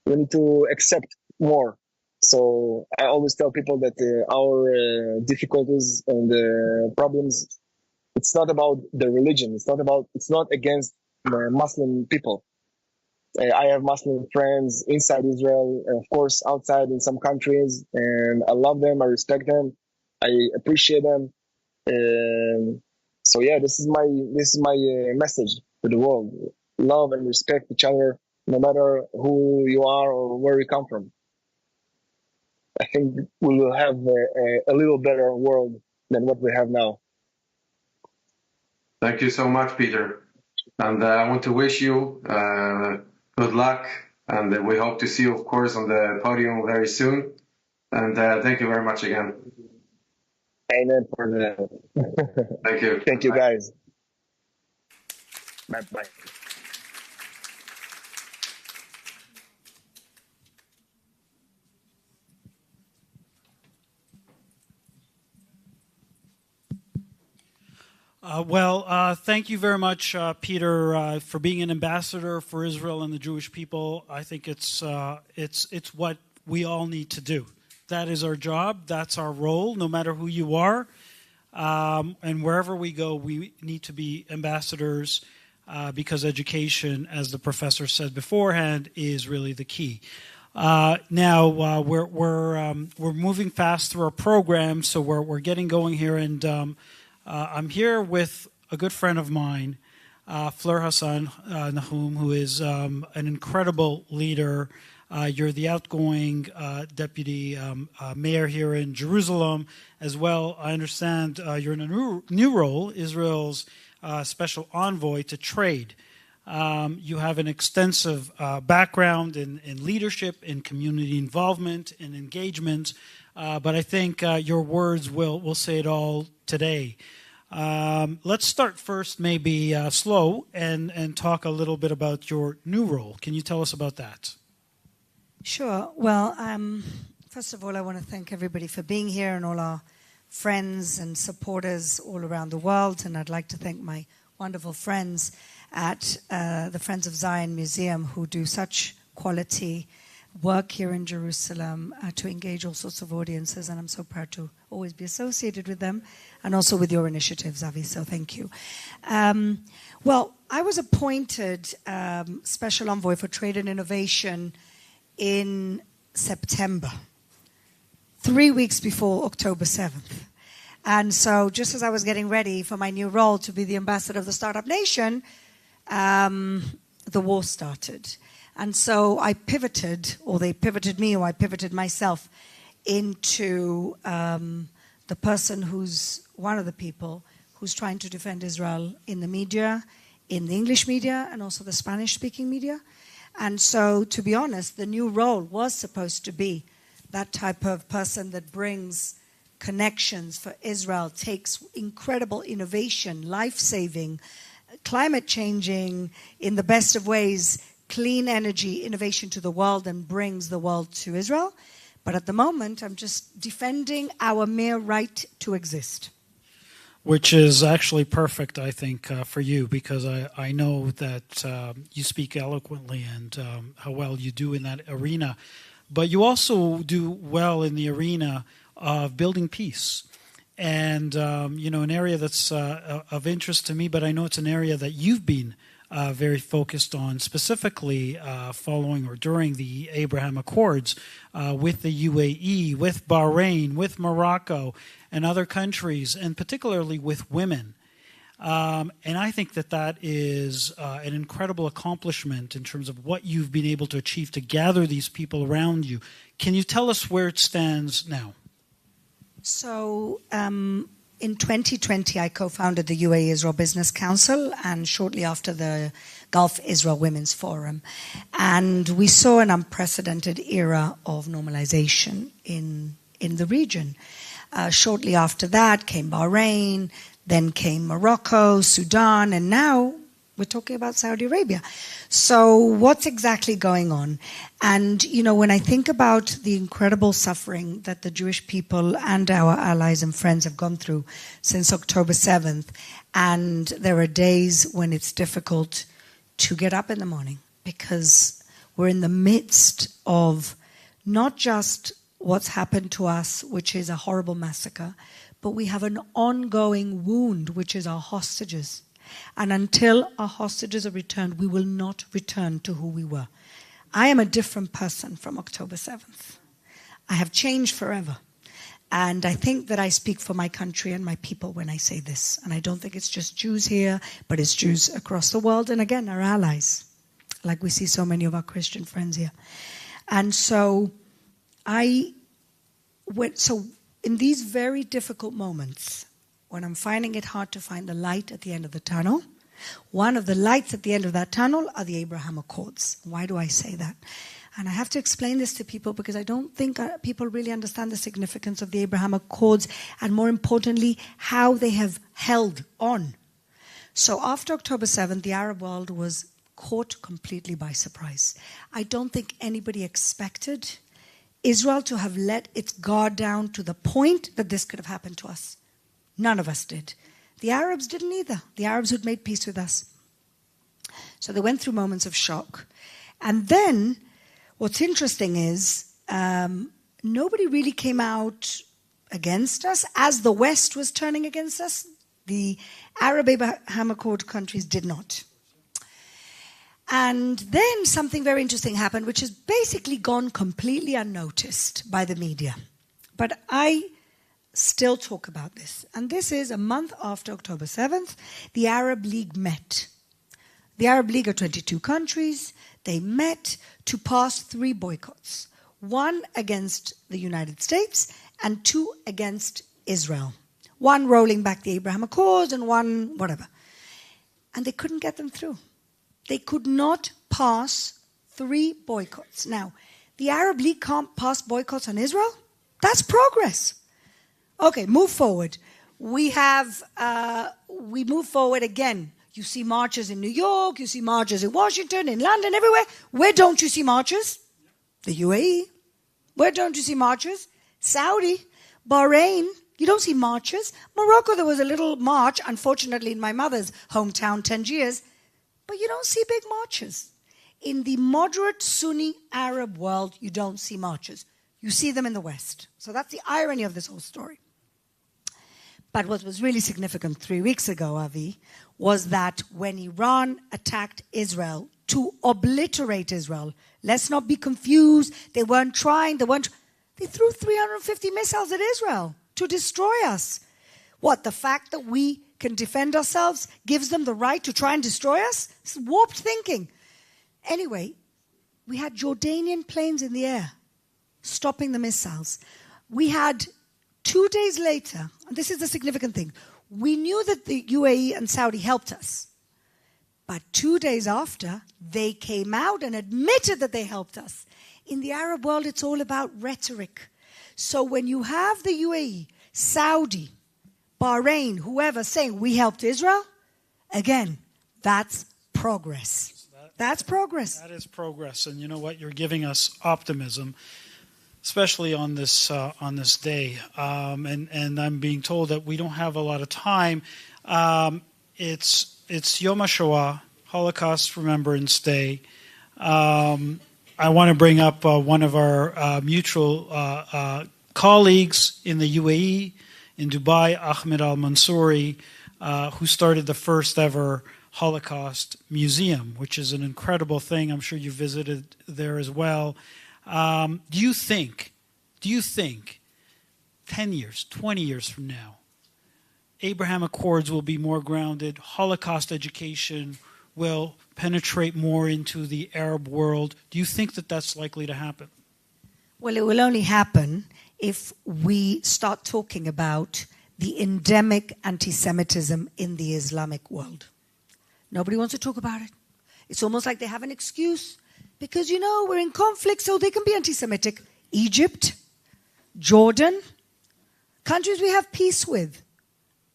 we need to accept more. So I always tell people that our difficulties and problems, it's not about the religion. It's not against Muslim people. I have Muslim friends inside Israel, and of course outside in some countries, and I love them. I respect them. I appreciate them. So yeah, this is my message to the world: love and respect each other, no matter who you are or where you come from. I think we will have a little better world than what we have now. Thank you so much, Peter. And I want to wish you good luck, and we hope to see you, of course, on the podium very soon. And thank you very much again. Amen for that. Thank you. Thank you, guys. Bye-bye. Thank you very much, Peter, for being an ambassador for Israel and the Jewish people. I think it's what we all need to do. That is our job. That's our role, no matter who you are. And wherever we go, we need to be ambassadors because education, as the professor said beforehand, is really the key. Now we're moving fast through our program, so we're getting going here, and I'm here with a good friend of mine, Fleur Hassan-Nahoum, who is an incredible leader. You're the outgoing deputy mayor here in Jerusalem as well. I understand you're in a new role, Israel's special envoy to trade. You have an extensive background in leadership, in community involvement, in engagement, but I think your words will say it all today. Let's start first, maybe slow, and talk a little bit about your new role. Can you tell us about that? Sure. Well, First of all, I want to thank everybody for being here and all our friends and supporters all around the world. And I'd like to thank my wonderful friends at the Friends of Zion Museum who do such quality work here in Jerusalem to engage all sorts of audiences. And I'm so proud to always be associated with them and also with your initiatives, Avi. So thank you. Well, I was appointed Special Envoy for Trade and Innovation in September, 3 weeks before October 7th. And so just as I was getting ready for my new role to be the ambassador of the Startup Nation, the war started. And so I pivoted, or they pivoted me, or I pivoted myself into the person who's one of the people who's trying to defend Israel in the media, in the English media, and also the Spanish-speaking media. And so, to be honest, the new role was supposed to be that type of person that brings connections for Israel, takes incredible innovation, life-saving, climate-changing, in the best of ways, clean energy innovation to the world and brings the world to Israel. But at the moment, I'm just defending our mere right to exist. Which is actually perfect, I think, for you, because I know that you speak eloquently and how well you do in that arena. But you also do well in the arena of building peace. And, an area that's of interest to me, but I know it's an area that you've been very focused on, specifically following or during the Abraham Accords with the UAE, with Bahrain, with Morocco, and other countries, and particularly with women. And I think that is an incredible accomplishment in terms of what you've been able to achieve to gather these people around you. Can you tell us where it stands now? So in 2020, I co-founded the UAE-Israel Business Council, and shortly after the Gulf-Israel Women's Forum. And we saw an unprecedented era of normalization in the region. Shortly after that came Bahrain, then came Morocco, Sudan, and now we're talking about Saudi Arabia. So what's exactly going on? And, when I think about the incredible suffering that the Jewish people and our allies and friends have gone through since October 7th, and there are days when it's difficult to get up in the morning because we're in the midst of not just what's happened to us, which is a horrible massacre, but we have an ongoing wound, which is our hostages. And until our hostages are returned, we will not return to who we were. I am a different person from October 7th. I have changed forever. And I think that I speak for my country and my people when I say this. And I don't think it's just Jews here, but it's Jews across the world. And again, our allies, like we see so many of our Christian friends here. And so in these very difficult moments, when I'm finding it hard to find the light at the end of the tunnel, one of the lights at the end of that tunnel are the Abraham Accords. Why do I say that? And I have to explain this to people because I don't think people really understand the significance of the Abraham Accords and, more importantly, how they have held on. So after October 7th, the Arab world was caught completely by surprise. I don't think anybody expected Israel to have let its guard down to the point that this could have happened to us. None of us did. The Arabs didn't either. The Arabs who'd made peace with us. So they went through moments of shock. And then what's interesting is nobody really came out against us as the West was turning against us. The Arab Abraham Accord countries did not. And then something very interesting happened, which has basically gone completely unnoticed by the media. But I still talk about this. And this is a month after October 7th, the Arab League met. The Arab League are 22 countries. They met to pass 3 boycotts. 1 against the United States and 2 against Israel. 1 rolling back the Abraham Accords and 1 whatever. And they couldn't get them through. They could not pass 3 boycotts. Now, the Arab League can't pass boycotts on Israel? That's progress. Okay, move forward. We move forward again. You see marches in New York, you see marches in Washington, in London, everywhere. Where don't you see marches? The UAE. Where don't you see marches? Saudi, Bahrain, you don't see marches. Morocco, there was a little march, unfortunately, in my mother's hometown, Tangiers, but you don't see big marches. In the moderate Sunni Arab world, you don't see marches. You see them in the West. So that's the irony of this whole story. But what was really significant 3 weeks ago, Avi, was that when Iran attacked Israel to obliterate Israel, let's not be confused, they weren't trying, they threw 350 missiles at Israel to destroy us. What, the fact that we can defend ourselves gives them the right to try and destroy us? It's warped thinking. Anyway, we had Jordanian planes in the air stopping the missiles. We had 2 days later, and this is the significant thing, we knew that the UAE and Saudi helped us. But 2 days after, they came out and admitted that they helped us. In the Arab world, it's all about rhetoric. So when you have the UAE, Saudi, Bahrain, whoever saying we helped Israel, again, that's progress. That's progress. That is progress. And you know what? You're giving us optimism, especially on this day. And I'm being told that we don't have a lot of time. It's Yom HaShoah, Holocaust Remembrance Day. I want to bring up one of our mutual colleagues in the UAE, in Dubai, Ahmed Al-Mansouri, who started the first ever Holocaust Museum, which is an incredible thing. I'm sure you visited there as well. Do you think 10 years, 20 years from now, Abraham Accords will be more grounded, Holocaust education will penetrate more into the Arab world? Do you think that that's likely to happen? Well, it will only happen if we start talking about the endemic anti-Semitism in the Islamic world. Nobody wants to talk about it. It's almost like they have an excuse because, you know, we're in conflict, so they can be anti-Semitic. Egypt, Jordan, countries we have peace with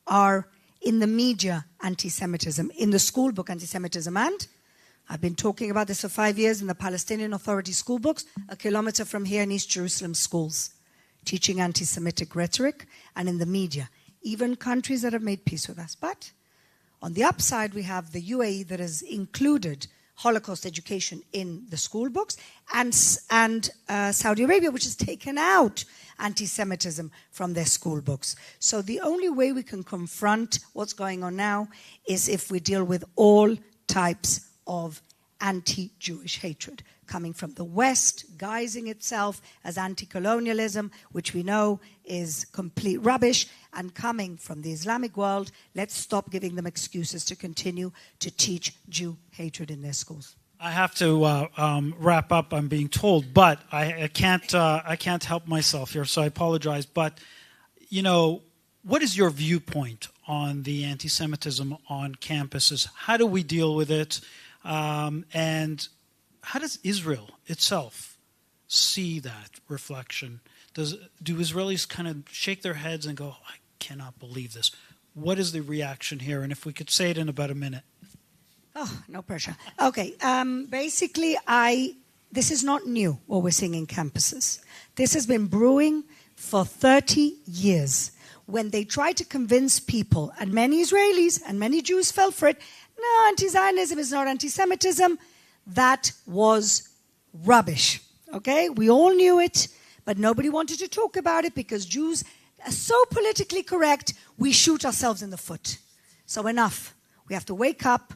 are in the media anti-Semitism, in the school book anti-Semitism. And I've been talking about this for 5 years in the Palestinian Authority school books, a kilometer from here in East Jerusalem schools, teaching anti-Semitic rhetoric, and in the media, even countries that have made peace with us. But on the upside, we have the UAE that has included Holocaust education in the school books, and Saudi Arabia, which has taken out anti-Semitism from their school books. So the only way we can confront what's going on now is if we deal with all types of anti-Jewish hatred, coming from the West, guising itself as anti-colonialism, which we know is complete rubbish, and coming from the Islamic world. Let's stop giving them excuses to continue to teach Jew hatred in their schools. I have to wrap up, I'm being told, but I can't help myself here, so I apologize. But, you know, what is your viewpoint on the anti-Semitism on campuses? How do we deal with it? And how does Israel itself see that reflection? Do Israelis kind of shake their heads and go, I cannot believe this? What is the reaction here? And if we could say it in about a minute. Oh, no pressure. Okay, basically, this is not new, what we're seeing in campuses. This has been brewing for 30 years. When they tried to convince people, and many Israelis and many Jews fell for it, no, anti-Zionism is not anti-Semitism, that was rubbish, okay? We all knew it, but nobody wanted to talk about it because Jews are so politically correct, we shoot ourselves in the foot. So enough. We have to wake up,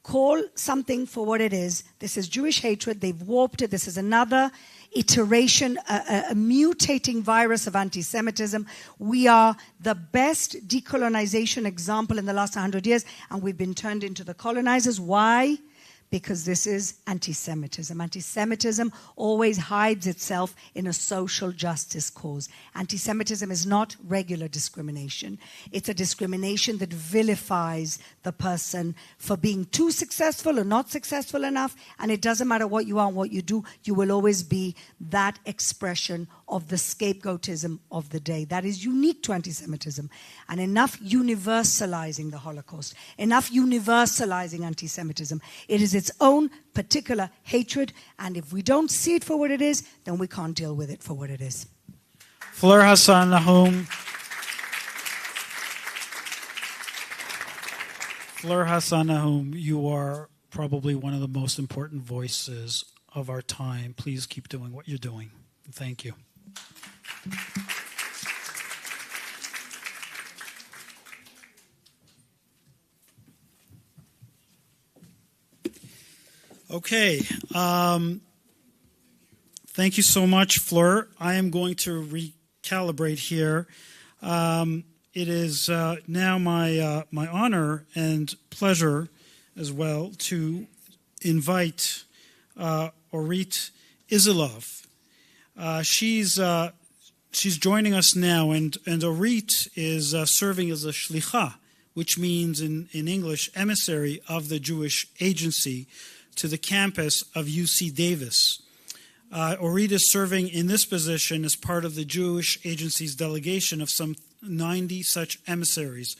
call something for what it is. This is Jewish hatred. They've warped it. This is another iteration, a mutating virus of anti-Semitism. We are the best decolonization example in the last 100 years, and we've been turned into the colonizers. Why? Because this is anti-Semitism. Anti-Semitism always hides itself in a social justice cause. Anti-Semitism is not regular discrimination. It's a discrimination that vilifies the person for being too successful or not successful enough, and it doesn't matter what you are and what you do, you will always be that expression of the scapegoatism of the day. That is unique to anti-Semitism. And enough universalizing the Holocaust, enough universalizing anti-Semitism. It is its own particular hatred, and if we don't see it for what it is, then we can't deal with it for what it is. Fleur Hassan-Nahoum. Fleur Hassan-Nahoum, you are probably one of the most important voices of our time. Please keep doing what you're doing. Thank you. Okay. Thank you so much, Fleur. I am going to recalibrate here. It is now my honor and pleasure as well to invite Orit Izilov. She's joining us now, and Orit is serving as a shlicha, which means in English, emissary of the Jewish Agency to the campus of UC Davis. Orit is serving in this position as part of the Jewish Agency's delegation of some 90 such emissaries,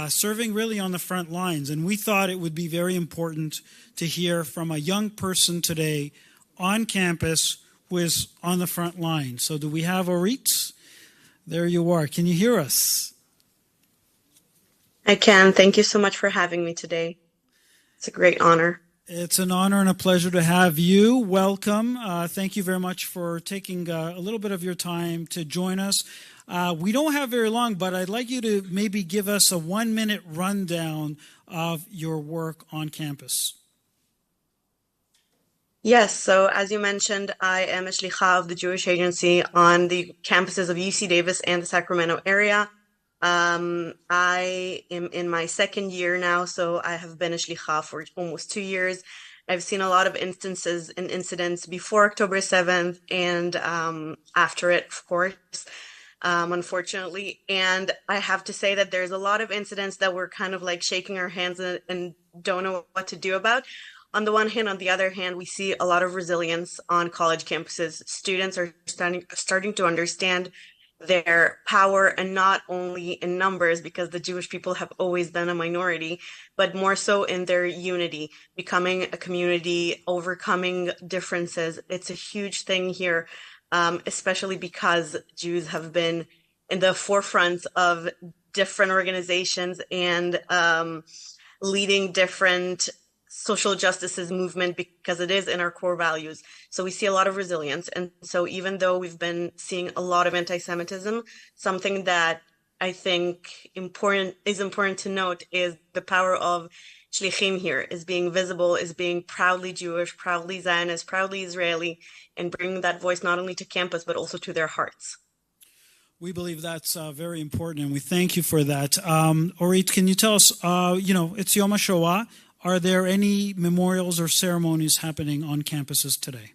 serving really on the front lines. And we thought it would be very important to hear from a young person today on campus who is on the front line. So do we have Orit? There you are. Can you hear us? I can. Thank you so much for having me today. It's a great honor. It's an honor and a pleasure to have you. Welcome. Thank you very much for taking a little bit of your time to join us. We don't have very long, but I'd like you to maybe give us a 1-minute rundown of your work on campus. Yes, so as you mentioned, I am a shlicha of the Jewish Agency on the campuses of UC Davis and the Sacramento area. I am in my second year now, so I have been a shlicha for almost 2 years. I've seen a lot of instances and incidents before October 7th and after it, of course, unfortunately. And I have to say that there's a lot of incidents that we're kind of like shaking our hands and don't know what to do about. On the one hand, on the other hand, we see a lot of resilience on college campuses. Students are starting to understand their power, and not only in numbers, because the Jewish people have always been a minority, but more so in their unity, becoming a community, overcoming differences. It's a huge thing here, especially because Jews have been in the forefront of different organizations and leading different social justice movement, because it is in our core values. So we see a lot of resilience. And so even though we've been seeing a lot of anti-Semitism, something that I think is important to note is the power of shlichim here, is being visible, is being proudly Jewish, proudly Zionist, proudly Israeli, and bringing that voice not only to campus, but also to their hearts. We believe that's very important, and we thank you for that. Orit, can you tell us, it's Yom HaShoah. Are there any memorials or ceremonies happening on campuses today?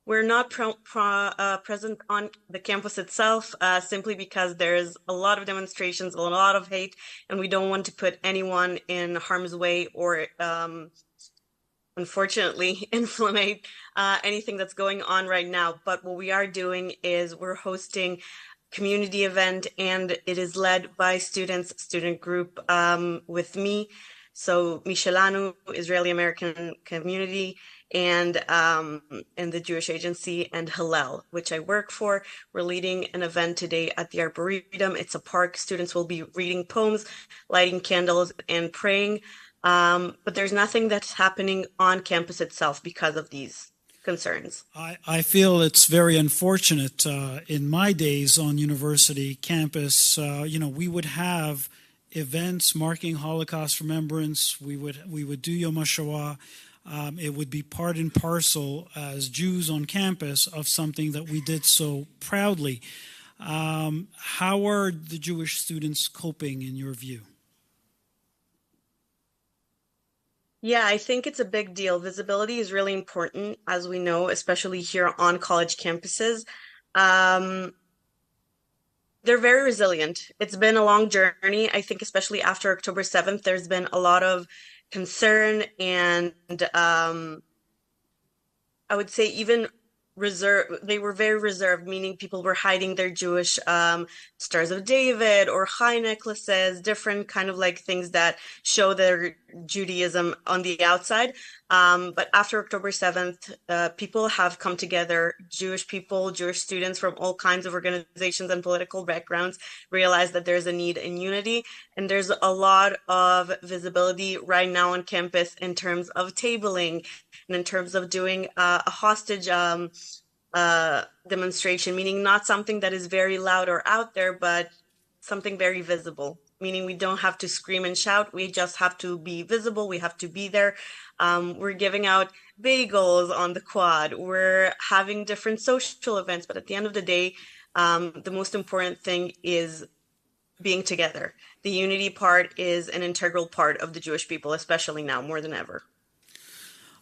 We're not present on the campus itself, simply because there's a lot of demonstrations, a lot of hate, and we don't want to put anyone in harm's way or, unfortunately, inflammate anything that's going on right now. But what we are doing is we're hosting community event, and it is led by student group with me. So Mishelanu, Israeli American community, and the Jewish Agency, and Hillel, which I work for. We're leading an event today at the Arboretum. It's a park. Students will be reading poems, lighting candles, and praying. But there's nothing that's happening on campus itself because of these concerns. I feel it's very unfortunate. In my days on university campus, we would have events marking Holocaust remembrance. We would do Yom HaShoah. It would be part and parcel as Jews on campus of something that we did so proudly. How are the Jewish students coping in your view? Yeah, I think it's a big deal. Visibility is really important, as we know, especially here on college campuses. They're very resilient. It's been a long journey. I think especially after October 7th, there's been a lot of concern and I would say even they were very reserved, meaning people were hiding their Jewish Stars of David or Chai necklaces, different kind of like things that show their Judaism on the outside. But after October 7th, people have come together, Jewish people, Jewish students from all kinds of organizations and political backgrounds realize that there's a need in unity. And there's a lot of visibility right now on campus in terms of tabling and in terms of doing a hostage demonstration, meaning not something that is very loud or out there, but something very visible, meaning we don't have to scream and shout. We just have to be visible. We have to be there. We're giving out bagels on the quad. We're having different social events. But at the end of the day, the most important thing is being together. The unity part is an integral part of the Jewish people, especially now more than ever.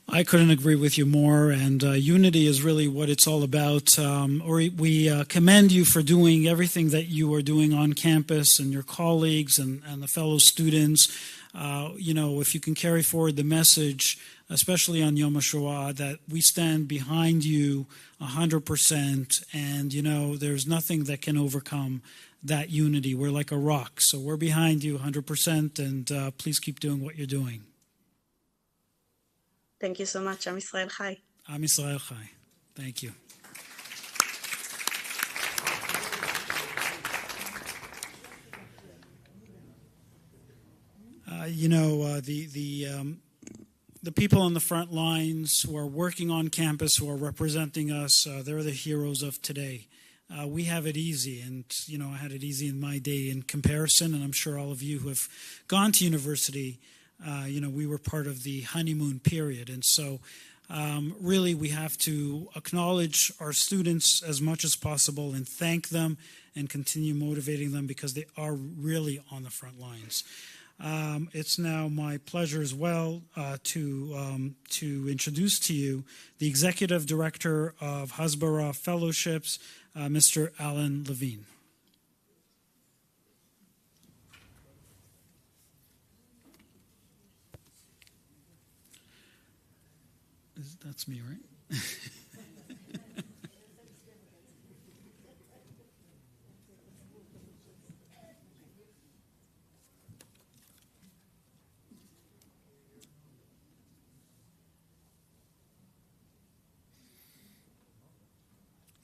I couldn't agree with you more, and unity is really what it's all about. Orit, we commend you for doing everything that you are doing on campus and your colleagues and the fellow students. If you can carry forward the message, especially on Yom HaShoah, that we stand behind you 100%, and, there's nothing that can overcome that unity. We're like a rock, so we're behind you 100%, and please keep doing what you're doing. Thank you so much. Am Yisrael Chai. Am Yisrael Chai. Thank you. The people on the front lines who are working on campus, who are representing us, they're the heroes of today. We have it easy, and I had it easy in my day in comparison, and I'm sure all of you who have gone to university, we were part of the honeymoon period, and so really we have to acknowledge our students as much as possible and thank them and continue motivating them because they are really on the front lines. It's now my pleasure as well to introduce to you the Executive Director of Hasbara Fellowships, Mr. Alan Levine. That's me, right?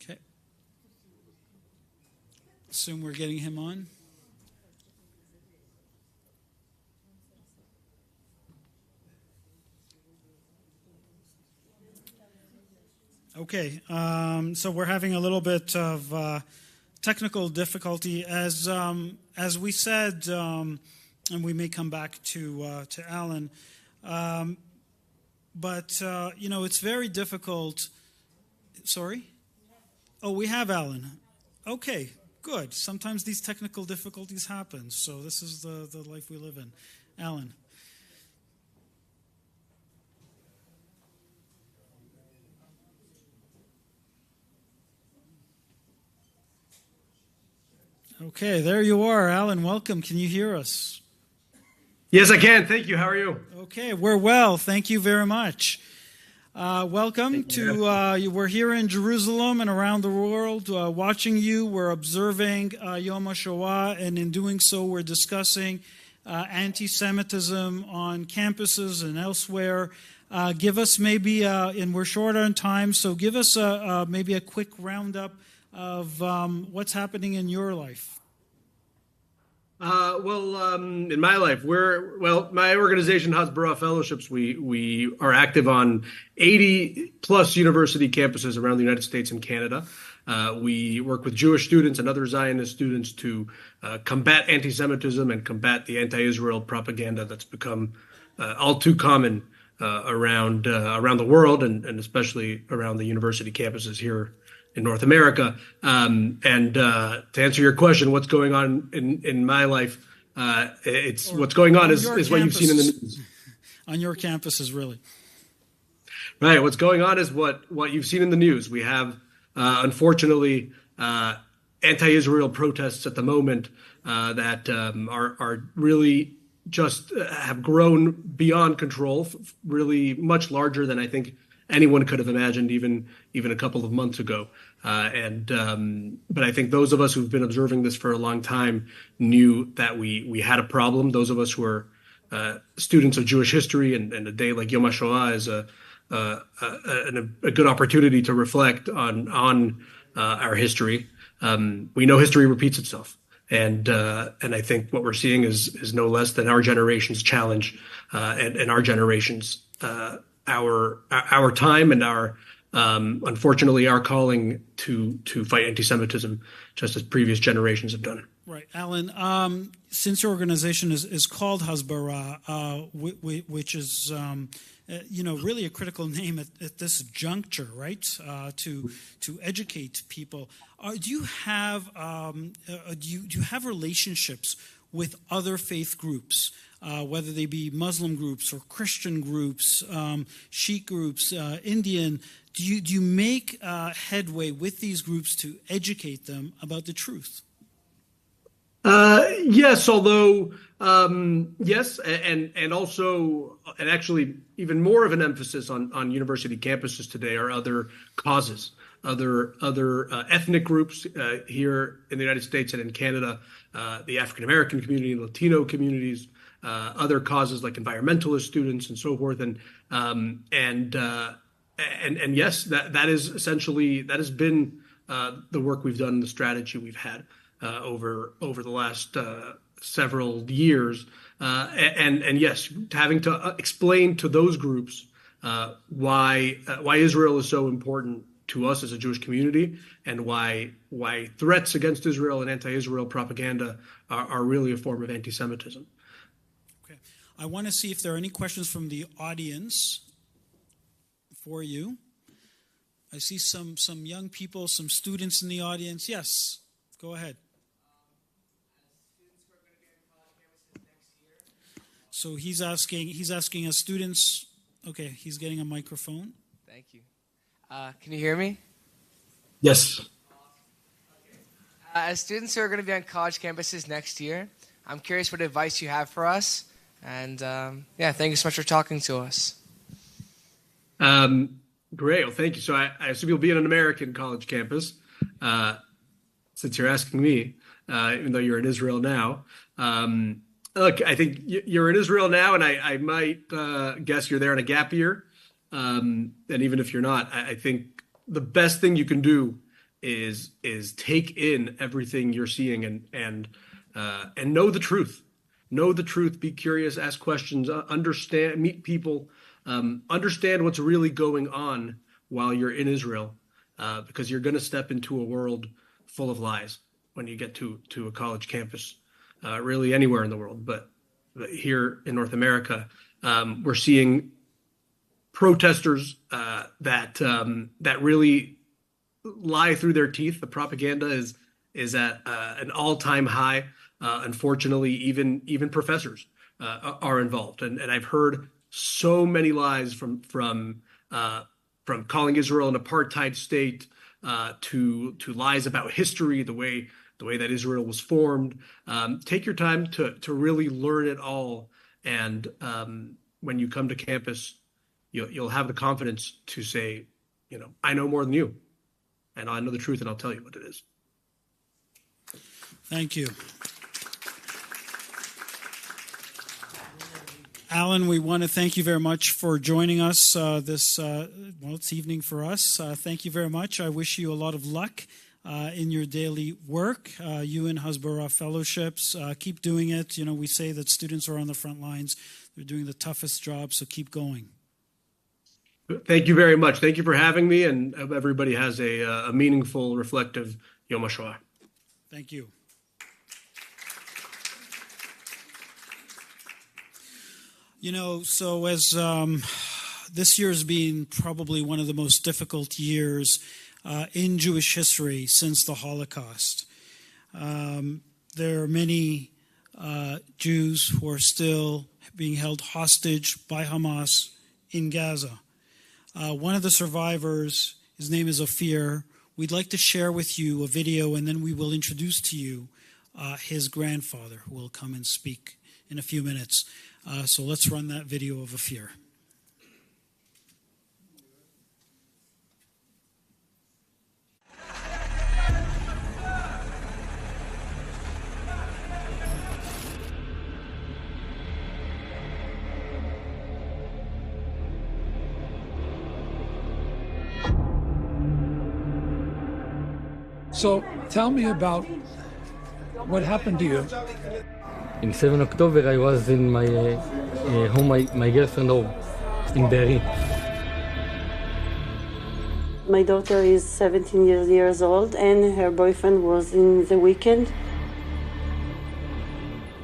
Okay. Assume we're getting him on. Okay, so we're having a little bit of technical difficulty, as we said, and we may come back to Alan. But it's very difficult. Sorry? Oh, we have Alan. Okay, good. Sometimes these technical difficulties happen, so this is the life we live in. Alan. Okay, there you are, Alan. Welcome. Can you hear us? Yes, I can. Thank you. How are you? Okay, we're well. Thank you very much. Welcome to, we're here in Jerusalem and around the world watching you. We're observing Yom HaShoah, and in doing so, we're discussing anti-Semitism on campuses and elsewhere. Give us maybe, and we're short on time, so give us maybe a quick roundup of what's happening in your life. In my life, my organization, Hasbara Fellowships, we are active on 80 plus university campuses around the United States and Canada. We work with Jewish students and other Zionist students to combat anti-Semitism and combat the anti-Israel propaganda that's become all too common around the world, and especially around the university campuses here in North America. And to answer your question, what's going on in my life, what's going on is what you've seen in the news. On your campuses, really. Right. What's going on is what you've seen in the news. We have, unfortunately, anti-Israel protests at the moment that are really just have grown beyond control, really much larger than I think anyone could have imagined even a couple of months ago. But I think those of us who've been observing this for a long time knew that we had a problem. Those of us who are students of Jewish history, and a day like Yom HaShoah is a good opportunity to reflect on our history. We know history repeats itself, and I think what we're seeing is no less than our generation's challenge, and our generation's our time and our unfortunately our calling to fight anti-Semitism, just as previous generations have done. Right, Alan. Since your organization is called Hasbara, which is really a critical name at this juncture, right? To educate people. Do you have relationships with other faith groups, whether they be Muslim groups or Christian groups, Sikh groups, Indian? Do you make headway with these groups to educate them about the truth? Yes, although yes, and also, and actually even more of an emphasis on university campuses today are other causes, other ethnic groups here in the United States and in Canada, the African American community, Latino communities, other causes like environmentalist students and so forth, and yes, that is essentially, that has been the work we've done, the strategy we've had over the last several years, and yes, having to explain to those groups why Israel is so important to us as a Jewish community, and why threats against Israel and anti-Israel propaganda are really a form of anti-Semitism. Okay, I want to see if there are any questions from the audience for you. I see some young people, some students in the audience. Yes, go ahead. So he's asking us students. Okay, he's getting a microphone. Thank you. Can you hear me? Yes. As students who are going to be on college campuses next year, I'm curious what advice you have for us. And thank you so much for talking to us. Great. Well, thank you. So I assume you'll be in an American college campus, since you're asking me, even though you're in Israel now. Look, I think you're in Israel now, and I might guess you're there in a gap year. And even if you're not, I think the best thing you can do is take in everything you're seeing and know the truth. Know the truth. Be curious. Ask questions. Understand. Meet people. Understand what's really going on while you're in Israel, because you're going to step into a world full of lies when you get to a college campus. Really anywhere in the world, but here in North America, we're seeing protesters that really lie through their teeth. The propaganda is at an all-time high. Unfortunately, even professors are involved, and I've heard so many lies from calling Israel an apartheid state to lies about history, the way that Israel was formed. Take your time to really learn it all, and when you come to campus, you'll have the confidence to say, I know more than you, and I know the truth, and I'll tell you what it is. Thank you. Alan, we want to thank you very much for joining us this evening for us. Thank you very much. I wish you a lot of luck in your daily work. You and Hasbara Fellowships, keep doing it. We say that students are on the front lines. They're doing the toughest job, so keep going. Thank you very much. Thank you for having me, and I hope everybody has a meaningful, reflective Yom HaShoah. Thank you. So as this year has been probably one of the most difficult years in Jewish history since the Holocaust. There are many Jews who are still being held hostage by Hamas in Gaza. One of the survivors, his name is Ofir. We'd like to share with you a video, and then we will introduce to you his grandfather, who will come and speak in a few minutes. So let's run that video of Ofir. So tell me about what happened to you. In 7 October, I was in my home, my girlfriend's home in Be'eri. My daughter is 17 years old, and her boyfriend was in the weekend.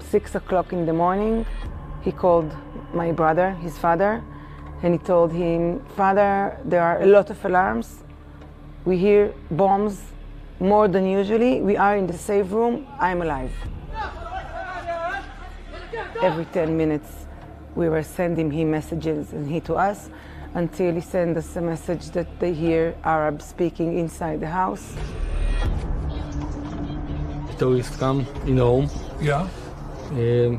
6 o'clock in the morning, he called my brother, his father, and he told him, "Father, there are a lot of alarms. We hear bombs more than usually. We are in the safe room. I'm alive." Every 10 minutes, we were sending him messages and he to us, until he sent us a message that they hear Arabs speaking inside the house. Tourists come in the home. Yeah. They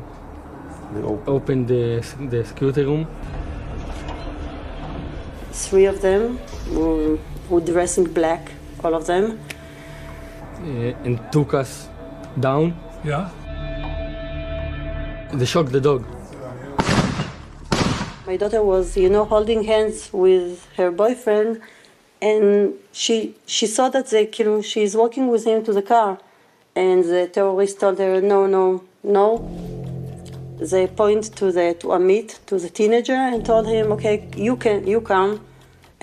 open the security room. 3 of them were dressed in black, all of them. And took us down. Yeah. They shocked the dog. My daughter was, holding hands with her boyfriend, and she saw that she's walking with him to the car, and the terrorists told her, no. They point to Amit, to the teenager, and told him, "Okay, you come,"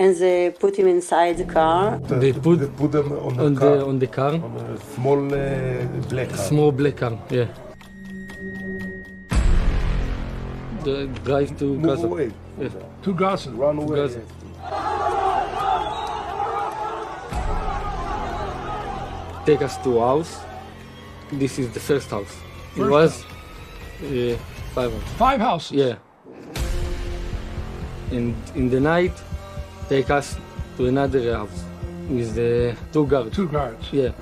and they put him inside the car. They put them on the car. On a small black car. Small black car, yeah. They drive to Gaza. Away. Yeah. To Gaza. Run away. Gaza. Take us to a house. This is the first house. It was 5 houses. 5 houses? Yeah. And in the night, take us to another house with 2 guards. 2 guards? Yeah.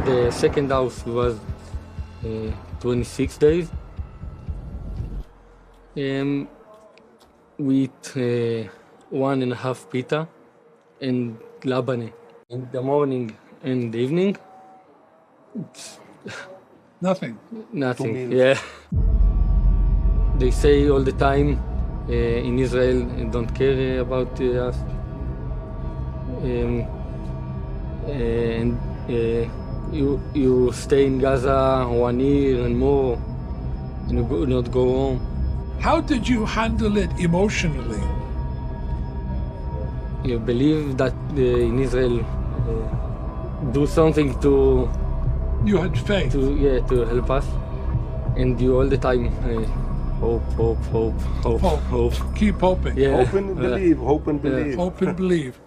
The second house was 26 days. With 1.5 pita and labane. In the morning and the evening, Nothing. Nothing, yeah. They say all the time in Israel, don't care about us. And you stay in Gaza 1 year and more, and you not go home. How did you handle it emotionally? You believe that in Israel do something to... You had faith. To help us. And you all the time hope. Keep hoping. Yeah. Hope and believe, hope and believe. Hope and believe.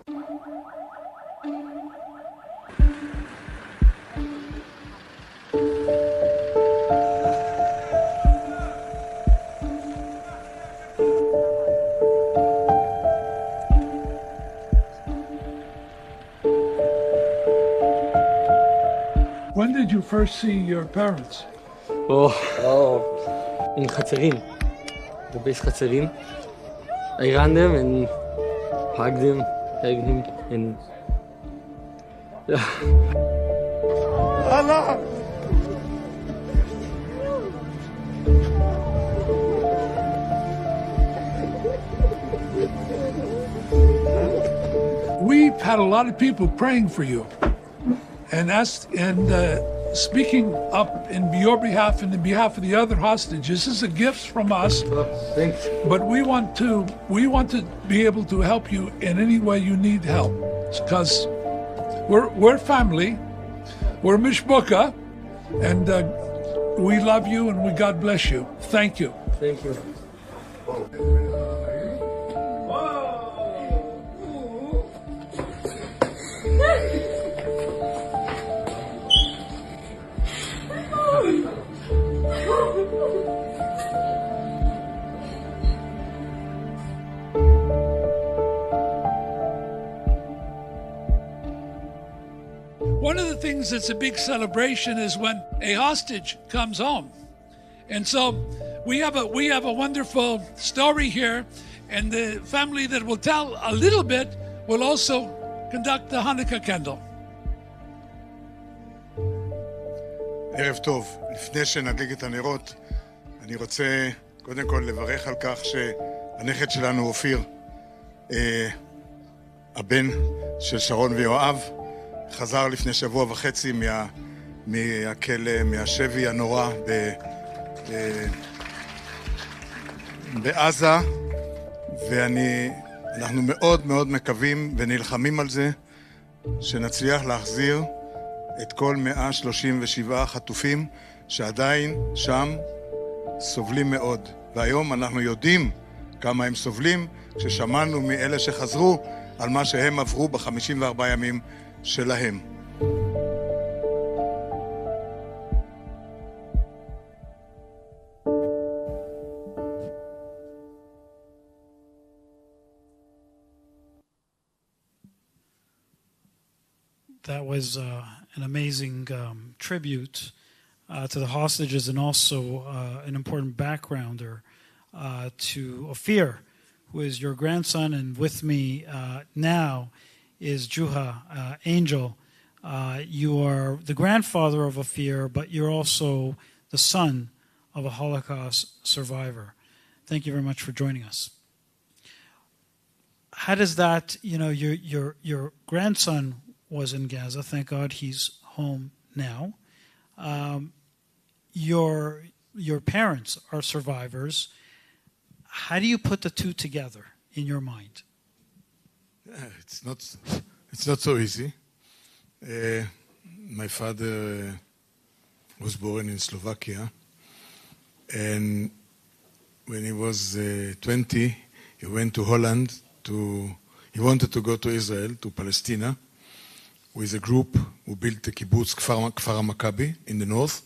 When did you first see your parents? In Hatzerim. The base Hatzerim. I ran them and hugged him, and Allah! We've had a lot of people praying for you, and speaking up in your behalf and in behalf of the other hostages. This is a gift from us. Thanks. But we want to be able to help you in any way you need help, because we're family, we're mishbuka, and we love you and God bless you. Thank you. Thank you. One of the things that's a big celebration is when a hostage comes home. And so we have a wonderful story here, and the family that will tell a little bit will also conduct the Hanukkah candle. ערב טוב, לפני שנדליק את הנרות, אני רוצה קודם כל לברך על כך שהנכד שלנו אופיר, הבן של שרון ויואב, חזר לפני שבוע וחצי מהכלא, מהשבי הנורא בעזה, ואנחנו מאוד מאוד מקווים ונלחמים על זה שנצליח להחזיר את כל 137 חטופים שעדיין שם סובלים מאוד. והיום אנחנו יודעים כמה הם סובלים כששמענו מאלה שחזרו על מה שהם עברו ב-54 ימים שלהם. That was an amazing tribute to the hostages, and also an important backgrounder to Ofir, who is your grandson, and with me now is Juha Angel. You are the grandfather of Ofir, but you're also the son of a Holocaust survivor. Thank you very much for joining us. How does that, your grandson was in Gaza. Thank God he's home now. Your parents are survivors. How do you put the two together in your mind? It's not so easy. My father was born in Slovakia, and when he was 20, he went to Holland. He wanted to go to Israel, to Palestine, with a group who built the kibbutz Kfar HaMakabi in the north.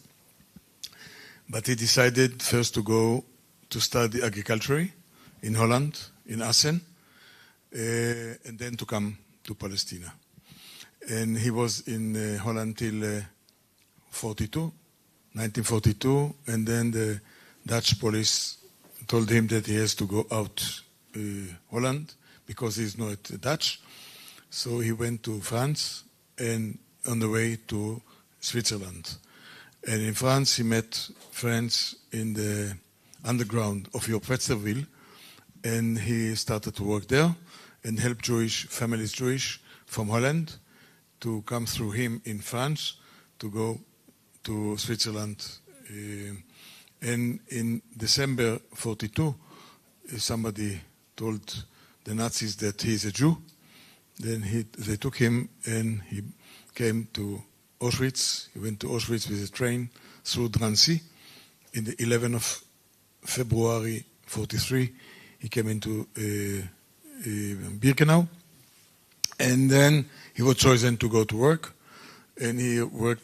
But he decided first to go to study agriculture in Holland, in Assen, and then to come to Palestine. And he was in Holland till 1942, and then the Dutch police told him that he has to go out Holland because he's not Dutch. So he went to France, and on the way to Switzerland. And in France, he met friends in the underground of Wetzerville, and he started to work there and help Jewish families from Holland to come through him in France to go to Switzerland. And in December 42, somebody told the Nazis that he is a Jew. Then they took him and he came to Auschwitz. He went to Auschwitz with a train through Drancy. In the 11th of February 43, he came into Birkenau. And then he was chosen to go to work. And he worked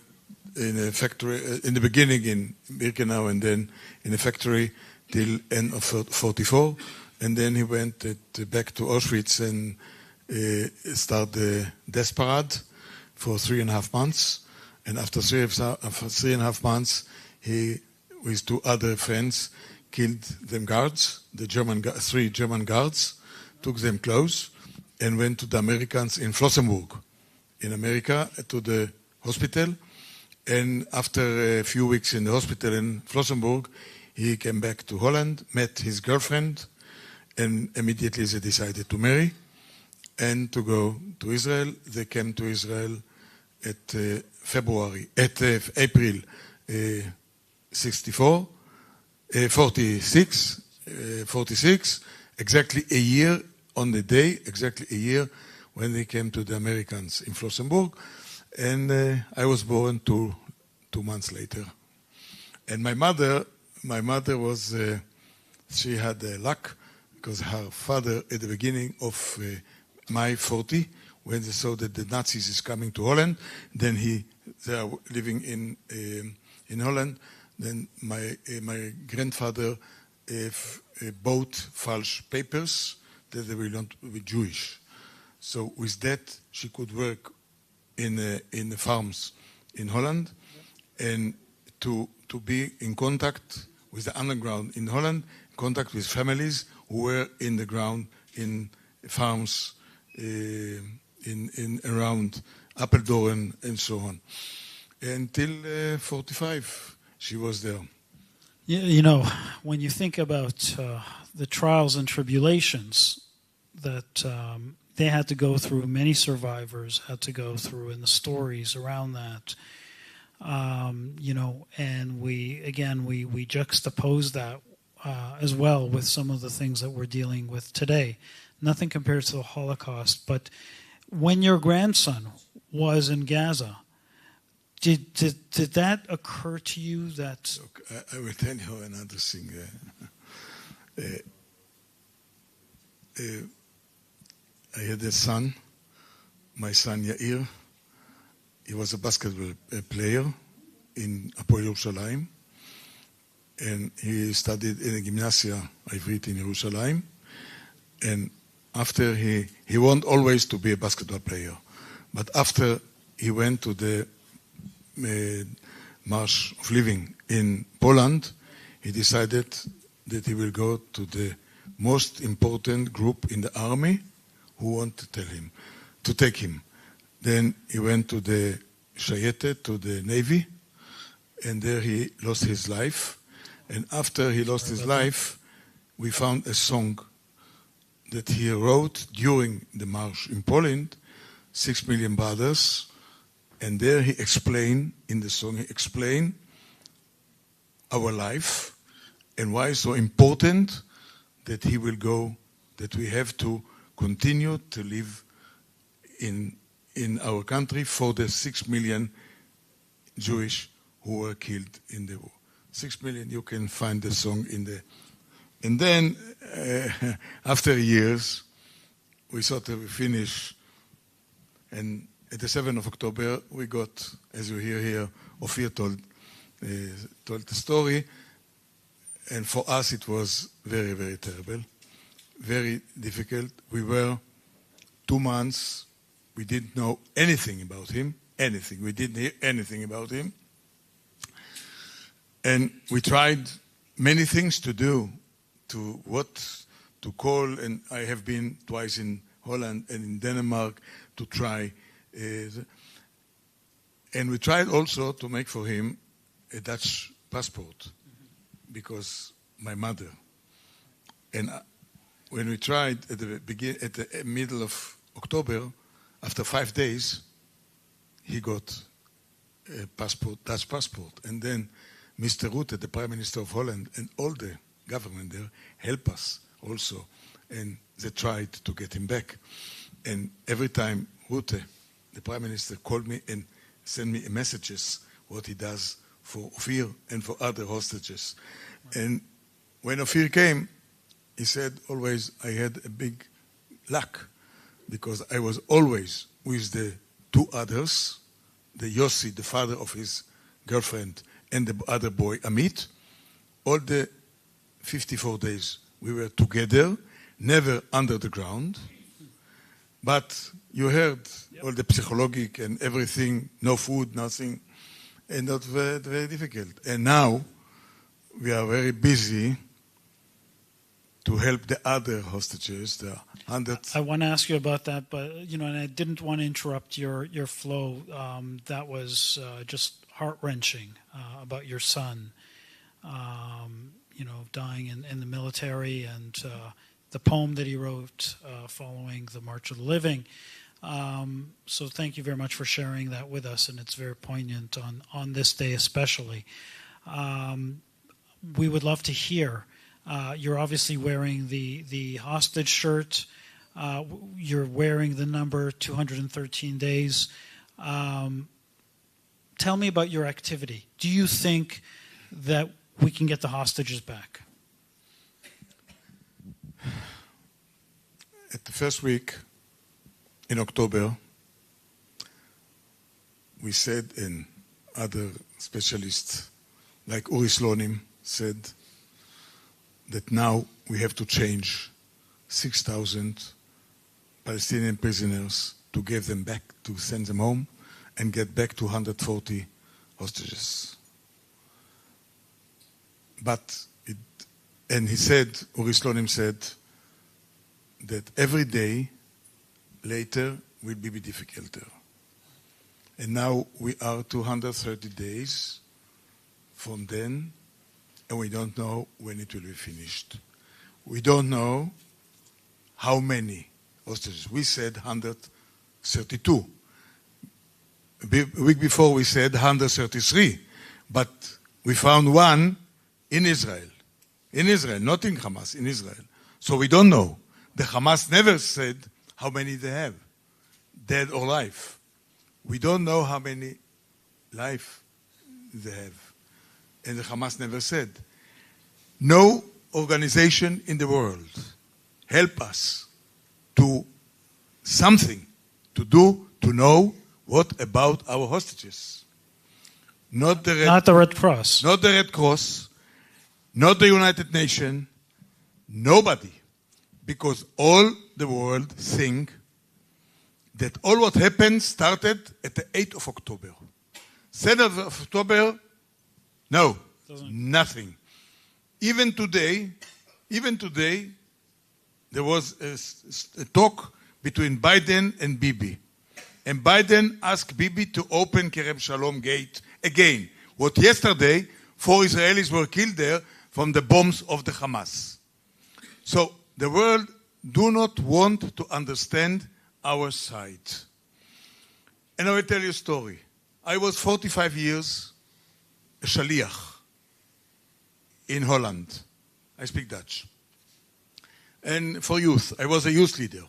in a factory, in the beginning in Birkenau, and then in a factory till end of 44. And then he went back to Auschwitz and start the death parade for 3.5 months, and after 3.5 months, he, with 2 other friends, killed them guards, the 3 German guards, took them close, and went to the Americans in Flossenburg, in America, to the hospital. And after a few weeks in the hospital in Flossenburg, he came back to Holland, met his girlfriend, and immediately they decided to marry and to go to Israel. They came to Israel at April 46, exactly a year on the day, exactly a year when they came to the Americans in Flossenburg. And I was born two months later. And my mother was, she had luck, because her father, at the beginning of May 40, when they saw that the Nazis is coming to Holland, then they are living in Holland. Then my grandfather bought false papers that they were not Jewish. So with that, she could work in the farms in Holland, and to be in contact with the underground in Holland, contact with families who were in the ground in farms in around Apeldoorn and so on. Until 45, she was there. You know, when you think about the trials and tribulations that they had to go through, many survivors had to go through, and the stories around that. And we juxtapose that as well with some of the things that we're dealing with today. Nothing compares to the Holocaust, but when your grandson was in Gaza, did that occur to you that... Look, I will tell you another thing. I had a son, my son Yair. He was a basketball player in Hapoel Yerushalayim, and he studied in a Gymnasia Ivrit in Yerushalayim. And after he wanted always to be a basketball player, but after he went to the March of Living in Poland, he decided that he will go to the most important group in the army who want to take him. Then he went to the Shayete, to the Navy, and there he lost his life. And after he lost his life, we found a song that he wrote during the march in Poland, 6 Million Brothers, and there he explained, in the song, he explained our life and why it's so important that he will go, that we have to continue to live in our country for the 6 million Jewish who were killed in the war. 6 million, you can find the song in the... And then, after years, we thought that we finish, and at the 7th of October, we got, as you hear here, Ofir told the story, and for us it was very, very terrible, very difficult. We were 2 months, we didn't know anything about him, anything. We didn't hear anything about him. And we tried many things to do, to call, and I have been twice in Holland and in Denmark to try. And we tried also to make for him a Dutch passport, because my mother. And when we tried at the middle of October, after 5 days, he got a passport, Dutch passport. And then Mr. Rutte, the Prime Minister of Holland, and all the government there help us also. And they tried to get him back. And every time Rutte, the Prime Minister, called me and sent me messages what he does for Ofir and for other hostages. And when Ofir came, he said always, I had a big luck, because I was always with the 2 others, the Yossi, the father of his girlfriend, and the other boy, Amit. All the 54 days we were together, never under the ground. But you heard all the psychologic and everything, no food, nothing, and that was very, very difficult. And now we are very busy to help the other hostages, the hundreds. I want to ask you about that, but and I didn't want to interrupt your flow. That was just heart-wrenching about your son, dying in the military, and the poem that he wrote following the March of the Living. So thank you very much for sharing that with us, and it's very poignant on this day especially. We would love to hear. You're obviously wearing the hostage shirt. You're wearing the number 213 days. Tell me about your activity. Do you think that we can get the hostages back? At the first week in October, we said, and other specialists like Uri Slonim said, that now we have to change 6,000 Palestinian prisoners to give them back, to send them home, and get back to 140 hostages. And he said, Uri Slonim said, that every day later will be difficulter. And now we are 230 days from then, and we don't know when it will be finished. We don't know how many hostages. We said 132. A week before we said 133. But we found one in Israel. In Israel, not in Hamas, in Israel. So we don't know. The Hamas never said how many they have, dead or alive. We don't know how many life they have. And the Hamas never said. No organization in the world help us to something to do, to know what about our hostages. Not the Red Cross. Not the Red Cross, not the United Nations, nobody. Because all the world think that all what happened started at the 8th of October. 7th of October, no, nothing. Even today, there was a talk between Biden and Bibi. And Biden asked Bibi to open Kerem Shalom gate again. What yesterday, 4 Israelis were killed there from the bombs of the Hamas. So the world do not want to understand our side. And I will tell you a story. I was 45 years a shaliach in Holland. I speak Dutch. And for youth, I was a youth leader.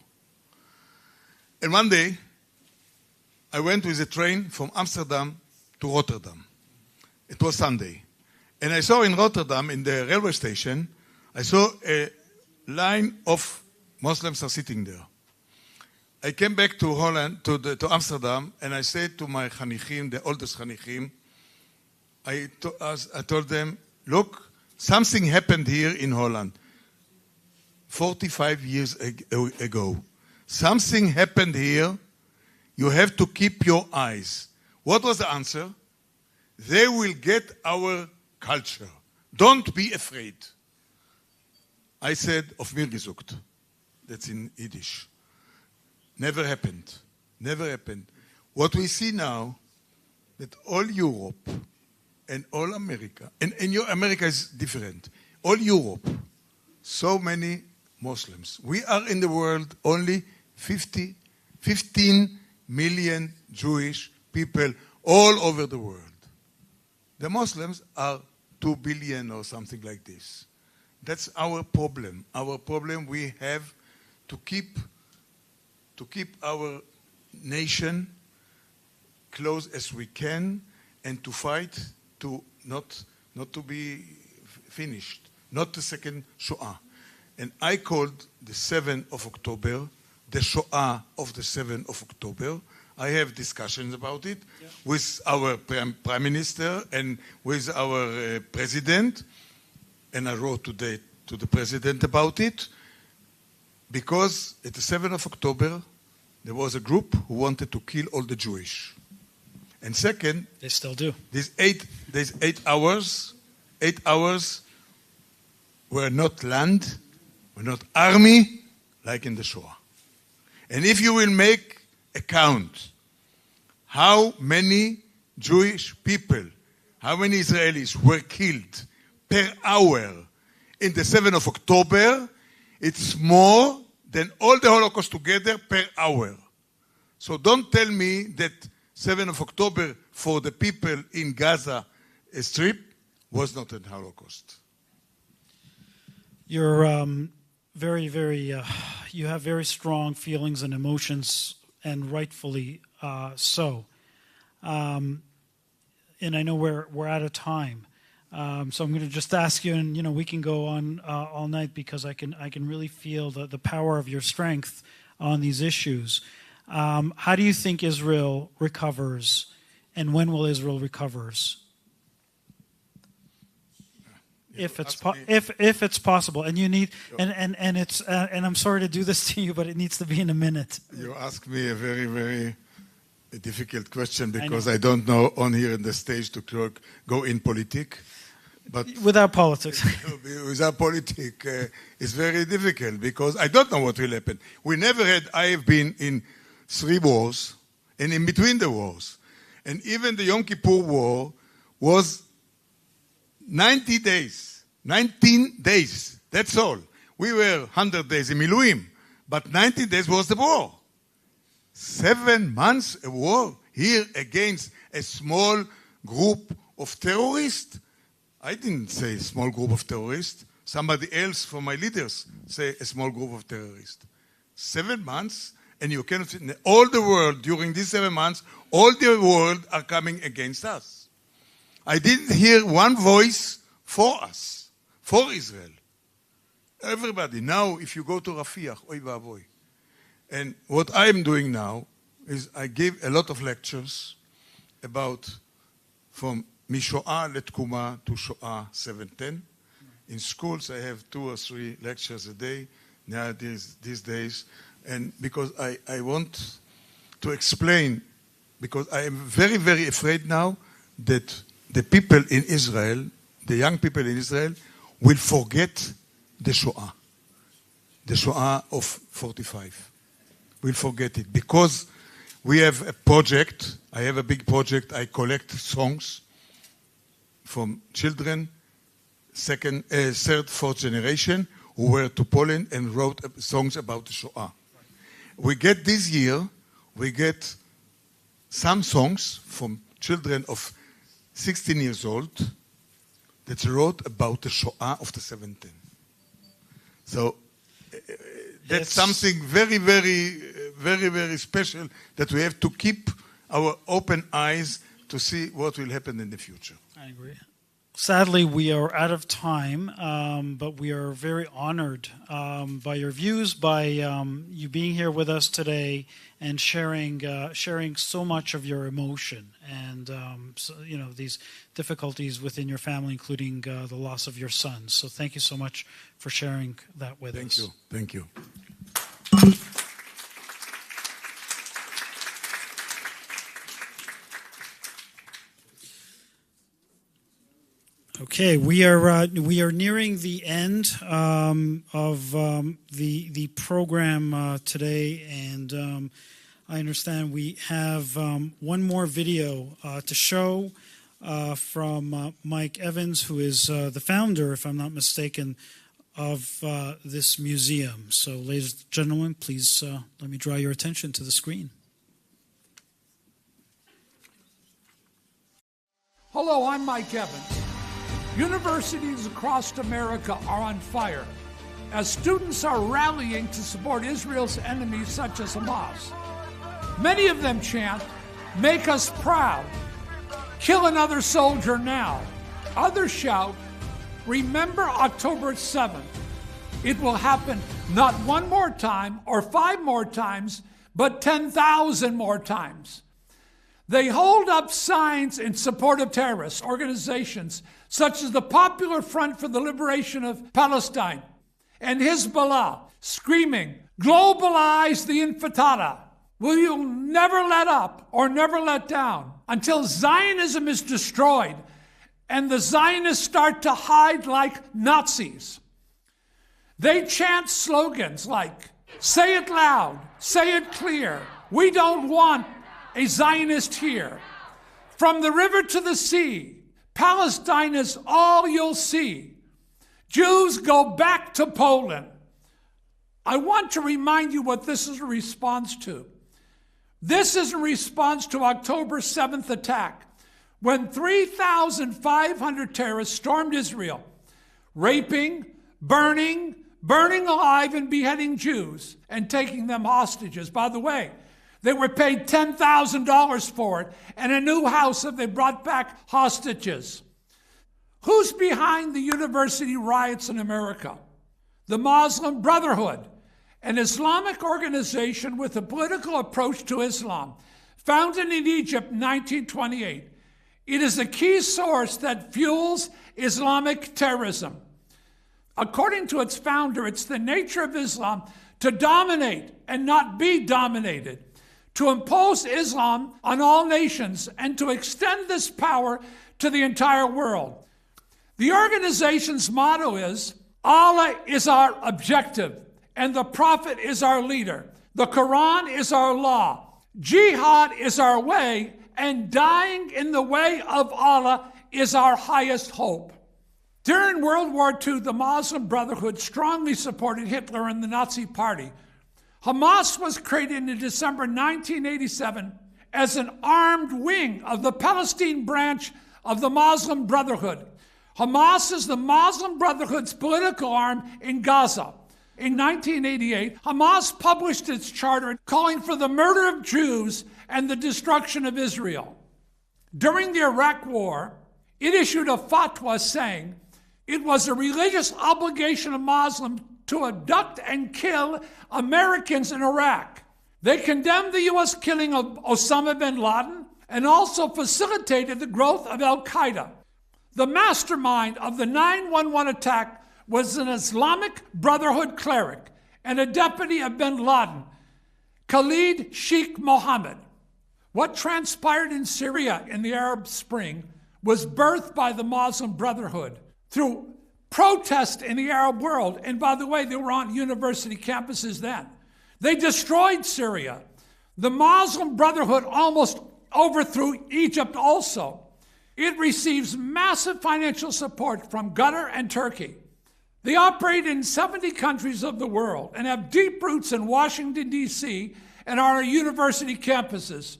And one day, I went with a train from Amsterdam to Rotterdam. It was Sunday. And I saw in Rotterdam, in the railway station, I saw a line of Muslims are sitting there. I came back to Holland, to Amsterdam, and I said to my chanichim, the oldest chanichim, I told them, look, something happened here in Holland 45 years ago. Something happened here. You have to keep your eyes. What was the answer? They will get our culture. Don't be afraid. I said, auf mir gesucht. That's in Yiddish. Never happened. Never happened. What we see now, that all Europe and all America, and America is different, all Europe, so many Muslims. We are in the world only 15 million Jewish people all over the world. The Muslims are 2 billion or something like this. That's our problem. Our problem, we have to keep our nation close as we can and to fight to not to be finished, not the second Shoah. And I called the 7th of October the Shoah of the 7th of October. I have discussions about it with our Prime Minister and with our President. And I wrote today to the President about it. Because at the 7th of October, there was a group who wanted to kill all the Jewish. And second, they still do. These 8 hours were not land, were not army, like in the Shoah. And if you will make a count, how many Jewish people, how many Israelis were killed per hour in the 7th of October, it's more than all the Holocaust together per hour. So don't tell me that 7th of October for the people in Gaza Strip was not a Holocaust. You're very, very, you have very strong feelings and emotions, and rightfully so. And I know we're out of time. So I'm going to just ask you, and we can go on all night because I can really feel the power of your strength on these issues. How do you think Israel recovers, and when will Israel recovers? If it's possible, and you need, and it's, and I'm sorry to do this to you, but it needs to be in a minute. You ask me a very, very difficult question because I don't know on here in the stage to go in politics. But without politics. Without politics, it's very difficult because I don't know what will happen. I have been in 3 wars and in between the wars. And even the Yom Kippur War was 90 days, 19 days, that's all. We were 100 days in Miluim, But 90 days was the war. 7 months a war here against a small group of terrorists. I didn't say small group of terrorists. Somebody else from my leaders say a small group of terrorists. 7 months, and you cannot see all the world during these 7 months, all the world are coming against us. I didn't hear one voice for us, for Israel. Everybody. Now, if you go to Rafiach, oy vavoy. And what I'm doing now is I give a lot of lectures about from Mishoah Letkuma to Shoah 710. In schools, I have 2 or 3 lectures a day nowadays, these days. And because I want to explain, because I am very, very afraid now that the people in Israel, the young people in Israel, will forget the Shoah of 45. We'll forget it because we have a project. I have a big project. I collect songs from children, second, third, fourth generation who were to Poland and wrote songs about the Shoah. We get this year, we get some songs from children of 16 years old that wrote about the Shoah of the 17. So that's something very, very, very, very special that we have to keep our open eyes to see what will happen in the future. I agree. Sadly, we are out of time, but we are very honored by your views, by you being here with us today and sharing so much of your emotion and these difficulties within your family, including the loss of your son. So thank you so much for sharing that with us. Thank you. Okay, we are nearing the end of the program today, and I understand we have one more video to show from Mike Evans, who is the founder, if I'm not mistaken, of this museum. So, ladies and gentlemen, please let me draw your attention to the screen. Hello, I'm Mike Evans. Universities across America are on fire as students are rallying to support Israel's enemies such as Hamas. Many of them chant, "Make us proud," "Kill another soldier now." Others shout, "Remember October 7th. It will happen not one more time or 5 more times, but 10,000 more times." They hold up signs in support of terrorist organizations such as the Popular Front for the Liberation of Palestine and Hezbollah, screaming, "Globalize the Intifada. Will you never let up or never let down until Zionism is destroyed and the Zionists start to hide like Nazis." They chant slogans like, "Say it loud, say it clear. We don't want a Zionist here. From the river to the sea, Palestine is all you'll see. Jews go back to Poland." I want to remind you what this is a response to. This is a response to October 7th attack, when 3,500 terrorists stormed Israel, raping, burning alive and beheading Jews and taking them hostages. By the way, they were paid $10,000 for it, and a new house if they brought back hostages. Who's behind the university riots in America? The Muslim Brotherhood, an Islamic organization with a political approach to Islam, founded in Egypt in 1928. It is a key source that fuels Islamic terrorism. According to its founder, it's the nature of Islam to dominate and not be dominated, to impose Islam on all nations, and to extend this power to the entire world. The organization's motto is, "Allah is our objective, and the Prophet is our leader. The Quran is our law. Jihad is our way, and dying in the way of Allah is our highest hope." During World War II, the Muslim Brotherhood strongly supported Hitler and the Nazi Party. Hamas was created in December 1987 as an armed wing of the Palestine branch of the Muslim Brotherhood. Hamas is the Muslim Brotherhood's political arm in Gaza. In 1988, Hamas published its charter calling for the murder of Jews and the destruction of Israel. During the Iraq War, it issued a fatwa saying it was a religious obligation of Muslims to abduct and kill Americans in Iraq. They condemned the U.S. killing of Osama bin Laden and also facilitated the growth of Al-Qaeda. The mastermind of the 9/11 attack was an Islamic Brotherhood cleric and a deputy of bin Laden, Khalid Sheikh Mohammed. What transpired in Syria in the Arab Spring was birthed by the Muslim Brotherhood through protest in the Arab world. And by the way, they were on university campuses then. They destroyed Syria. The Muslim Brotherhood almost overthrew Egypt also. It receives massive financial support from Qatar and Turkey. They operate in 70 countries of the world and have deep roots in Washington, D.C. and on our university campuses.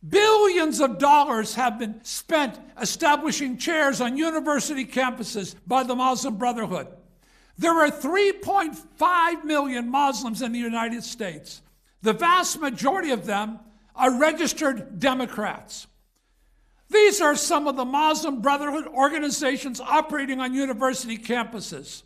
Billions of dollars have been spent establishing chairs on university campuses by the Muslim Brotherhood. There are 3.5 million Muslims in the United States. The vast majority of them are registered Democrats. These are some of the Muslim Brotherhood organizations operating on university campuses.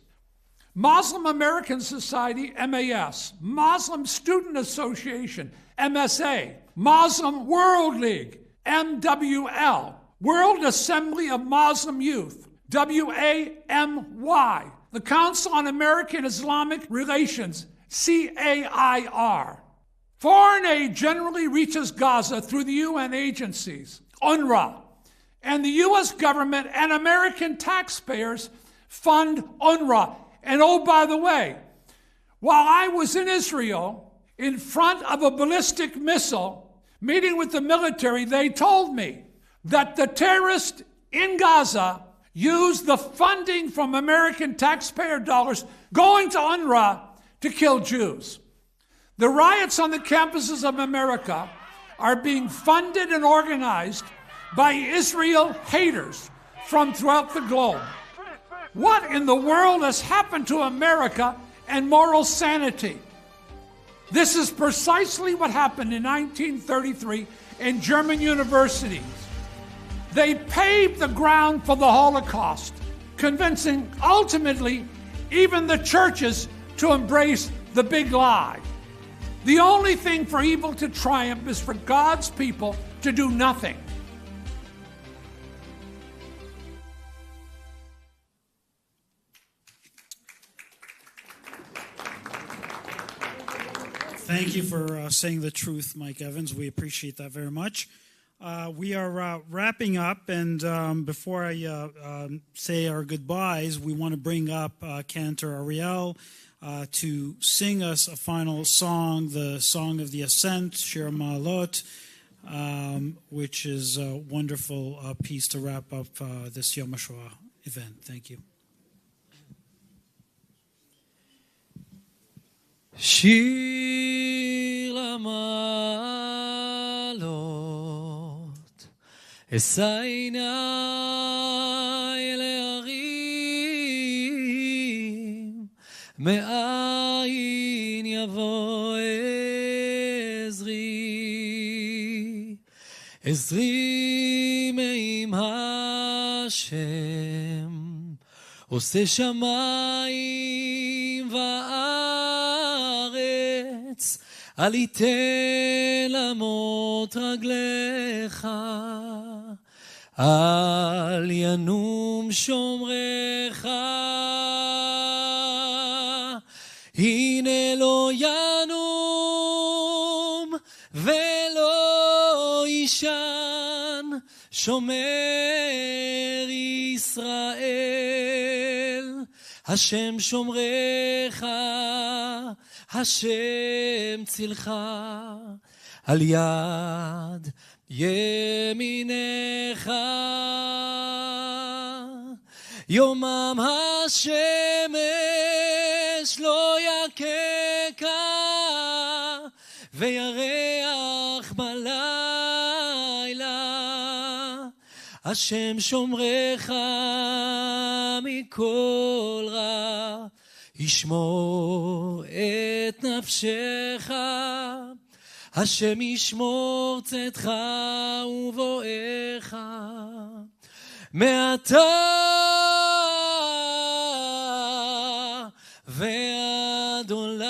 Muslim American Society, MAS, Muslim Student Association, MSA, Muslim World League, MWL, World Assembly of Muslim Youth, WAMY, the Council on American Islamic Relations, CAIR. Foreign aid generally reaches Gaza through the UN agencies, UNRWA, and the U.S. government and American taxpayers fund UNRWA. And oh, by the way, while I was in Israel in front of a ballistic missile, meeting with the military, they told me that the terrorists in Gaza used the funding from American taxpayer dollars going to UNRWA to kill Jews. The riots on the campuses of America are being funded and organized by Israel haters from throughout the globe. What in the world has happened to America and moral sanity? This is precisely what happened in 1933 in German universities. They paved the ground for the Holocaust, convincing ultimately even the churches to embrace the big lie. The only thing for evil to triumph is for God's people to do nothing. Thank you for saying the truth, Mike Evans. We appreciate that very much. We are wrapping up, and before I say our goodbyes, we want to bring up Cantor Ariel to sing us a final song, the Song of the Ascent, Shir Ma'alot, which is a wonderful piece to wrap up this Yom HaShoah event. Thank you. שיר למעלות, אשא עיניי להרים, מאין יבוא עזרי, עזרי מעם השם, עושה שמיים וארץ, אל יתן למות רגליך, אל ינום שומרך, הנה לא ינום ולא יישן, שומר ישראל, השם שומרך, השם צילך, על יד ימינך, יומם השמש לא יככה, השם שומרך מכל רע, ישמור את נפשך, השם ישמור צאתך ובואך, מעתה ועד עולם,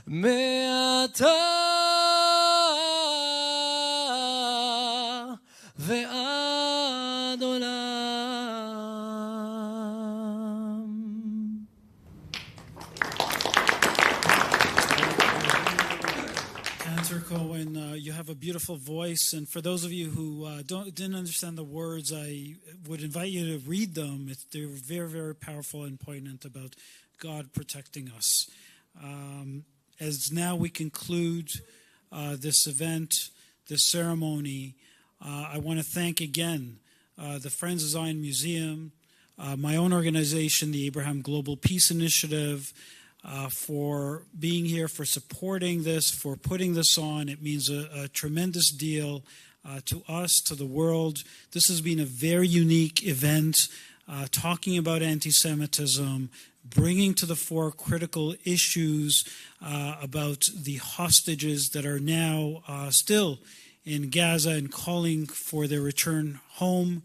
מעתה ועד עולם. Answer Cohen, you have a beautiful voice, and for those of you who didn't understand the words, I would invite you to read them. They're very, very powerful and poignant about God protecting us. As now we conclude this event, this ceremony, I want to thank again the Friends of Zion Museum, my own organization, the Abraham Global Peace Initiative, for being here, for supporting this, for putting this on. It means a tremendous deal to us, to the world. This has been a very unique event, talking about anti-Semitism, bringing to the fore critical issues about the hostages that are now still in Gaza and calling for their return home,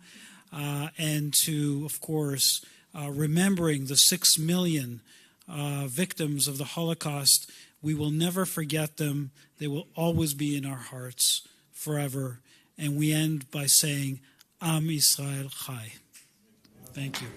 and to, of course, remembering the 6 million victims of the Holocaust. We will never forget them. They will always be in our hearts forever. And we end by saying, Am Yisrael Chai. Thank you.